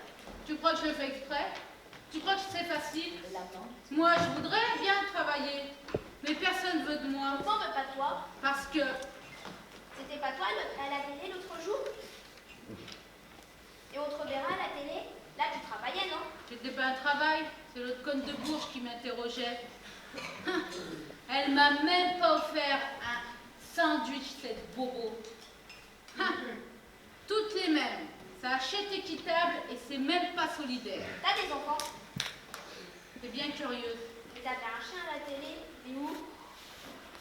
Tu crois que je le fais exprès? Tu crois que c'est facile? Moi, je voudrais bien travailler, mais personne ne veut de moi. Pourquoi on veut pas de toi? Parce que... C'était pas toi à la télé l'autre jour? Et on te reverra à la télé? Là, tu travaillais, non? C'était pas un travail, c'est l'autre conne de Bourges qui m'interrogeait. Elle m'a même pas offert un sandwich, cette bobo. Toutes les mêmes. Ça achète équitable et c'est même pas solidaire. T'as des enfants? C'est bien curieux. Et t'avais un chien à la télé? Et où?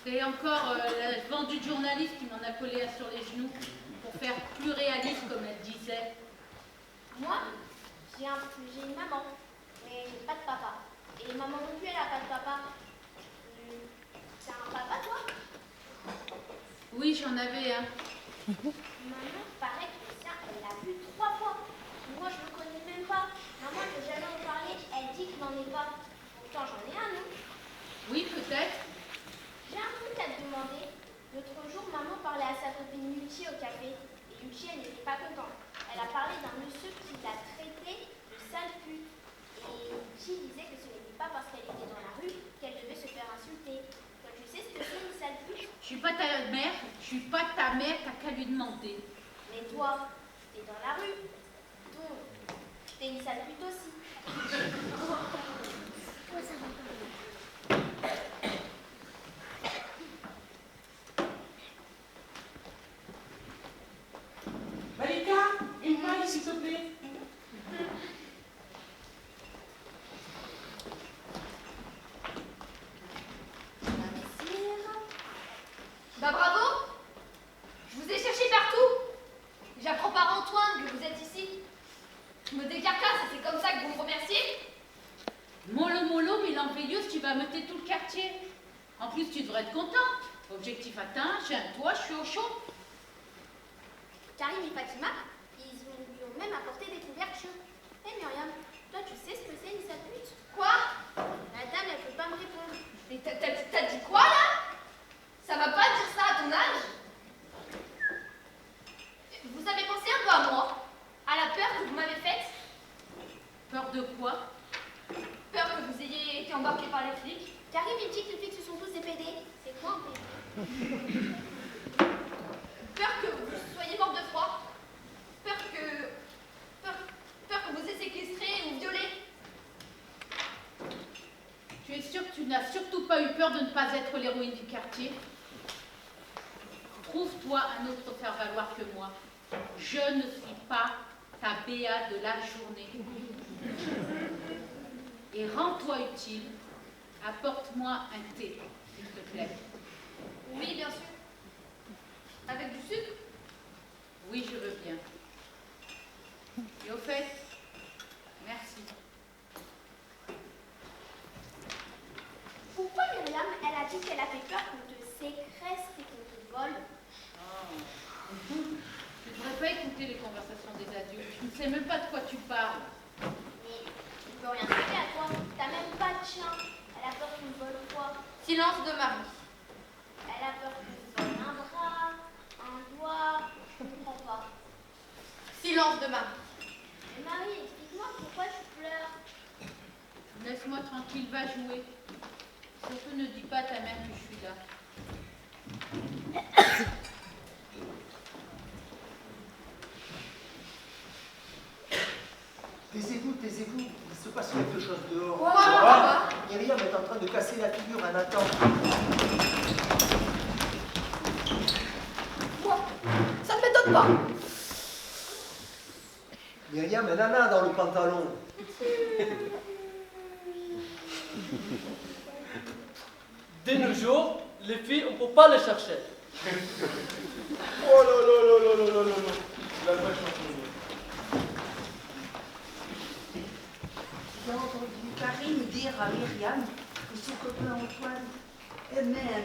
C'est encore la vendue de journaliste qui m'en a collé un sur les genoux pour faire plus réaliste, comme elle disait. Moi, j'ai une maman, mais j'ai pas de papa. Et maman non plus, elle a pas de papa. C'est un papa, toi? Oui, j'en avais un. Maman, paraît que le sien, elle l'a vu 3 fois. Moi, je le connais même pas. Maman, elle veut jamais en parler. Elle dit qu'il n'en est pas. Pourtant, j'en ai un, non? Oui, peut-être. J'ai un truc à te demander. L'autre jour, maman parlait à sa copine Yuchi au café. Et Yuchi, elle n'était pas contente. Elle a parlé d'un monsieur qui l'a traité de sale pute. Et Yuchi disait que ce n'était pas parce qu'elle était dans la rue qu'elle devait se faire insulter. Toi, tu sais ce que c'est une sale pute? Je suis pas ta mère, t'as qu'à lui demander. Mais toi, t'es dans la rue. Donc, t'es une sale pute aussi. Malika, une maille, s'il te plaît. Bah bravo! Je vous ai cherché partout. J'apprends par Antoine que vous êtes ici. Je me décarcasse et c'est comme ça que vous me remerciez? Mollo, mais l'enveilleuse, tu vas meter tout le quartier. En plus, tu devrais être contente. Objectif atteint, j'ai un toit, je suis au chaud. Karim et Fatima, ils lui ont même apporté des couvertures. Hé Myriam, toi tu sais ce que c'est une sale pute? Quoi? La dame, elle peut pas me répondre. Et t'as dit quoi là? Ça va pas dire ça à ton âge? Vous avez pensé un peu à moi? À la peur que vous m'avez faite? Peur de quoi? Peur que vous ayez été embarqué par les flics? Karim et dit que les flics ce sont tous des PD. C'est quoi un PD? Peur que vous pas eu peur de ne pas être l'héroïne du quartier? Trouve-toi un autre faire-valoir que moi. Je ne suis pas ta béa de la journée. Et rends-toi utile. Apporte-moi un thé, s'il te plaît. Oui, bien sûr. Avec du sucre? Oui, je veux bien. Et au fait, merci. Pourquoi Myriam, elle a dit qu'elle a fait peur qu'on te séquestre et qu'on te vole? Tu ne devrais pas écouter les conversations des adultes. Tu ne sais même pas de quoi tu parles. Mais tu peux rien faire à toi. T'as même pas de chien. Elle a peur qu'on te vole quoi? Silence de Marie. Elle a peur qu'on te vole un bras, un doigt. Je comprends pas. Silence de Marie. Mais Marie, explique-moi pourquoi tu pleures. Laisse-moi tranquille, va jouer. Surtout ne dis pas à ta mère que je suis là. Taisez-vous, taisez-vous. Il se passe quelque chose dehors. Quoi? Myriam est en train de casser la figure à Nathan. Moi, ça ne m'étonne pas. Myriam, un nana dans le pantalon. De nos jours, les filles, on ne peut pas les chercher. Oh là là là là là là là là. La vache en J'ai entendu Karim dire à Myriam que son copain Antoine aimait un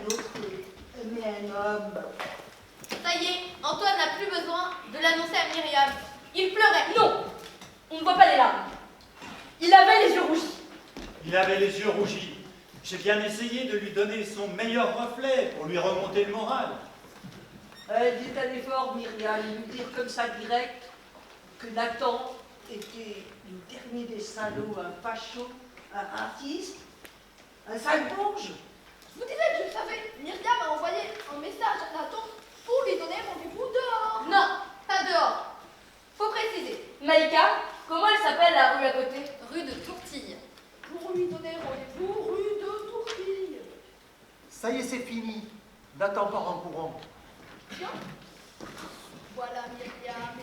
homme. Ça y est, Antoine n'a plus besoin de l'annoncer à Myriam. Il pleurait. Non, on ne voit pas les larmes. Il avait les yeux rougis. Il avait les yeux rougis. J'ai bien essayé de lui donner son meilleur reflet pour lui remonter le moral. Dites un effort, Myriam, lui dire comme ça direct que Nathan était le dernier des salauds, un facho, un raciste, un sale bourge. Je vous disais que je le savais. Myriam a envoyé un message à Nathan pour lui donner rendez-vous dehors. Non, pas dehors. Faut préciser. Maïka, comment elle s'appelle la rue à côté? Rue de Tourtille. Pour lui donner rendez-vous rue de Tourtille. Ça y est, c'est fini. Nathan part en courant. Tiens, voilà Myriam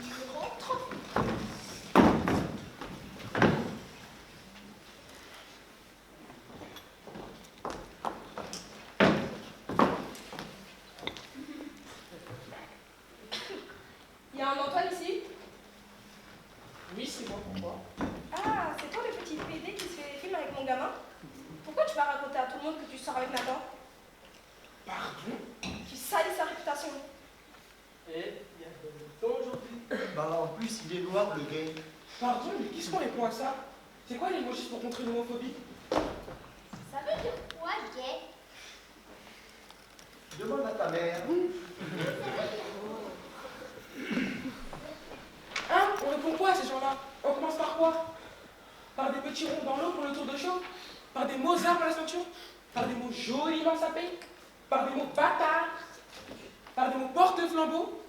qui rentre. Il y a un Antoine ici? Oui, c'est moi, pourquoi? Ah, c'est toi le petit PD qui se fait des films avec mon gamin? Pourquoi tu vas raconter à tout le monde que tu sors avec Nathan? Pardon? Tu salis sa réputation. Et il y a de temps aujourd'hui. Bah, en plus, il est noir, le gay. Pardon, mais qu'est-ce qu'on répond à ça? C'est quoi l'émoji pour contrer l'homophobie? Ça veut dire quoi, gay? Demande à ta mère. Hein? On répond quoi à ces gens-là? On commence par quoi? Par des petits ronds dans l'eau pour le tour de chaud? Par des mots armes à la ceinture? Par des mots joliment sapés? Par des mots bâtards? Par des mots porte-flambeau?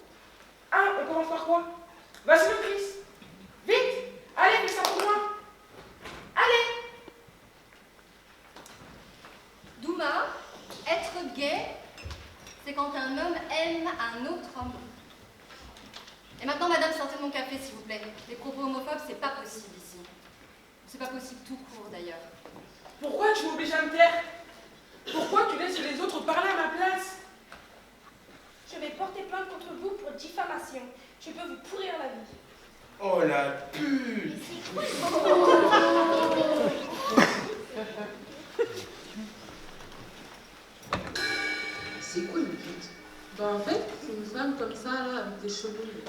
Hein? On commence par quoi? Vas-y, le Chris! Vite! Allez, fais ça pour moi! Allez! Douma, être gay, c'est quand un homme aime un autre homme. Et maintenant, madame, sortez de mon café, s'il vous plaît. Les propos homophobes, c'est pas possible ici. C'est pas possible tout court, d'ailleurs. Pourquoi tu m'obliges à me taire? Pourquoi tu laisses les autres parler à ma place? Je vais porter plainte contre vous pour diffamation. Je peux vous pourrir la vie. Oh la pute! C'est quoi une pute? Bah en fait, c'est une femme comme ça, là, avec des cheveux.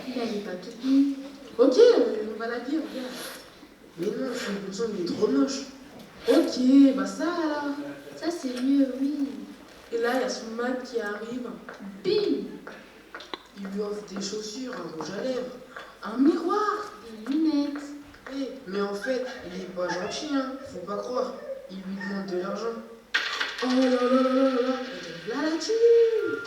Il elle est pas toute nue. Ok, on va la dire, regarde. Mais non, son il est trop moche. Ok, bah ça là. Ça c'est mieux, oui. Et là, il y a son mec qui arrive. Bim! Il lui offre des chaussures, un rouge à lèvres, un miroir, des lunettes. Eh, mais en fait, il est pas gentil, hein. Faut pas croire. Il lui demande de l'argent. Oh là là là là là, là la thune!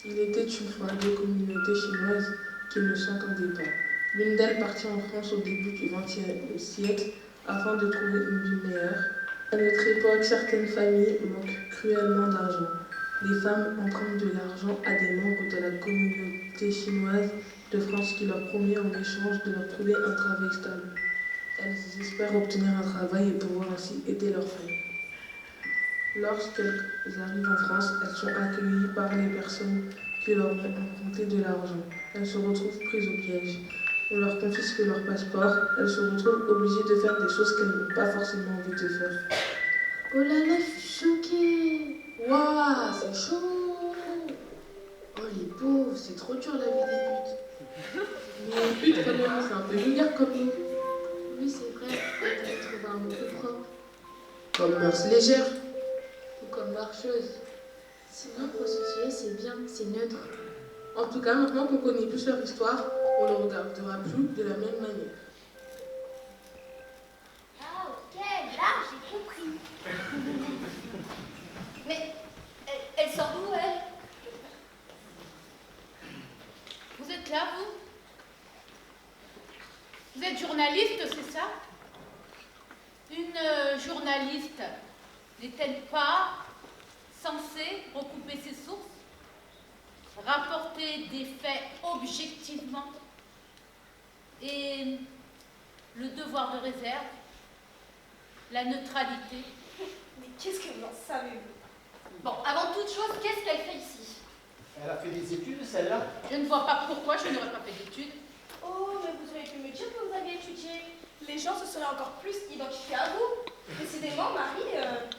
Il était une fois deux communautés chinoises qui ne s'entendaient pas. L'une d'elles partit en France au début du XXe siècle afin de trouver une vie meilleure. À notre époque, certaines familles manquent cruellement d'argent. Les femmes empruntent de l'argent à des membres de la communauté chinoise de France qui leur promet en échange de leur trouver un travail stable. Elles espèrent obtenir un travail et pouvoir ainsi aider leur famille. Lorsqu'elles arrivent en France, elles sont accueillies par les personnes qui leur ont emprunté de l'argent. Elles se retrouvent prises au piège. On leur confisque leur passeport. Elles se retrouvent obligées de faire des choses qu'elles n'ont pas forcément envie de faire. Oh là là, je suis choquée. Waouh, c'est chaud. Oh les pauvres, c'est trop dur la vie des putes. Mais une pute, quand même, c'est un peu vulgaire comme nous. Oui, c'est vrai, peut-être trouver un mot plus propre. Comme mœurs légères. Ou comme marcheuse. Sinon, prostituée, c'est bien, c'est neutre. En tout cas, maintenant qu'on connaît plus leur histoire, on ne le regardera plus de la même manière. Ah ok, là j'ai compris. Mais elle sort d'où, elle? Vous êtes là, vous? Vous êtes journaliste, c'est ça? Une journaliste n'est-elle pas censée recouper ses sources, rapporter des faits objectivement et le devoir de réserve, la neutralité? Mais qu'est-ce que vous en savez? Bon, avant toute chose, qu'est-ce qu'elle fait ici? Elle a fait des études, celle-là? Je ne vois pas pourquoi je n'aurais pas fait d'études. Oh, mais vous auriez pu me dire que vous aviez étudié. Les gens se seraient encore plus identifiés à vous. Décidément, Marie,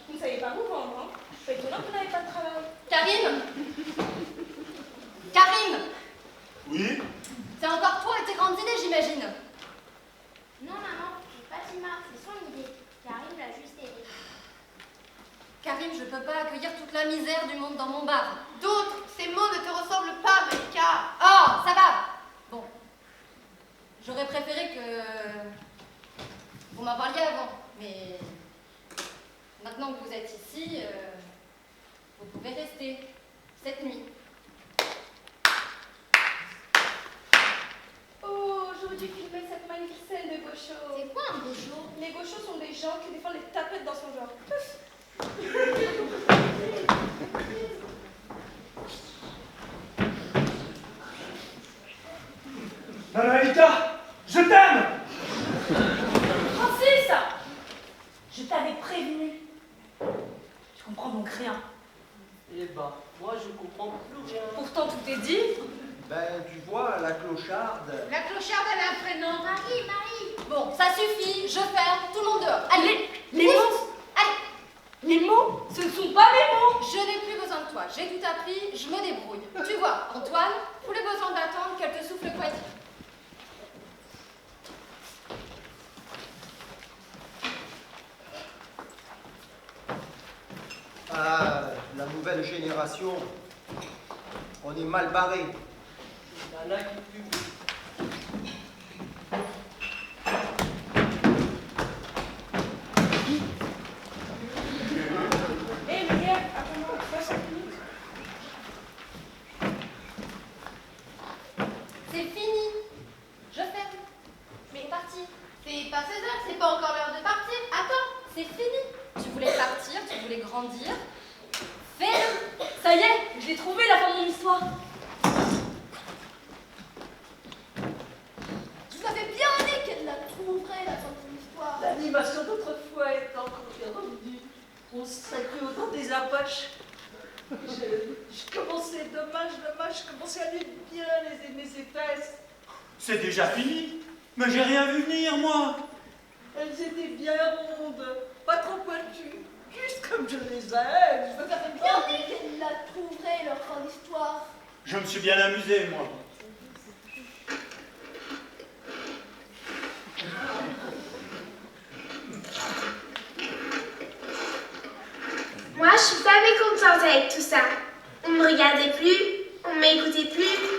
vous ne savez pas vous vendre. Hein. C'est étonnant que vous n'avez pas de travail. Karim Karim Oui? C'est encore toi et tes grandes idées, j'imagine. Non maman, c'est Fatima, c'est son idée. Karim l'a juste aidé. Karim, je peux pas accueillir toute la misère du monde dans mon bar. D'autres, ces mots ne te ressemblent pas, Malika. Oh, ça va. Bon. J'aurais préféré que vous m'en parliez avant, mais maintenant que vous êtes ici, vous pouvez rester cette nuit. Oh, j'aurais dû filmer cette magnifique scène de gauchos. C'est quoi un gaucho? Les gauchos sont des gens qui défendent les tapettes dans son genre. Malika, je t'aime! Francis! Je t'avais prévenu. Tu comprends donc rien. Eh ben, moi je comprends plus rien. Pourtant, tout est dit. Ben, tu vois, la clocharde... La clocharde, elle a un prénom. Marie. Bon, ça suffit, je ferme, tout le monde dehors. Allez, les mots. Allez. Les mots, ce ne sont pas mes mots. Je n'ai plus besoin de toi, j'ai tout appris, je me débrouille. Tu vois, Antoine, plus besoin d'attendre qu'elle te souffle quoi dire. Ah, la nouvelle génération, on est mal barré. Il y en a qui puent. Hé, Miguel, attends-moi 60 minutes. C'est fini. Je ferme. Mais parti. C'est pas 16h, c'est pas encore l'heure de partir. Attends, c'est fini. Tu voulais partir, tu voulais grandir. Fais-le. Ça y est, je l'ai trouvé la fin de mon histoire. Je vous avais bien dit qu'elle la trouverait, la fin de son histoire. L'animation d'autrefois est encore revenue. On serait cru autant des Apaches. Je commençais, dommage, je commençais à lui bien les aimer ses fesses. C'est déjà fini. Mais j'ai rien vu venir, moi. Elles étaient bien rondes, pas trop pointues, juste comme je les aime. Je me Vous avez bien dit qu'elle la trouverait, leur fin d'histoire. Je me suis bien amusé, moi. Moi, je suis pas mécontente avec tout ça. On me regardait plus, on m'écoutait plus.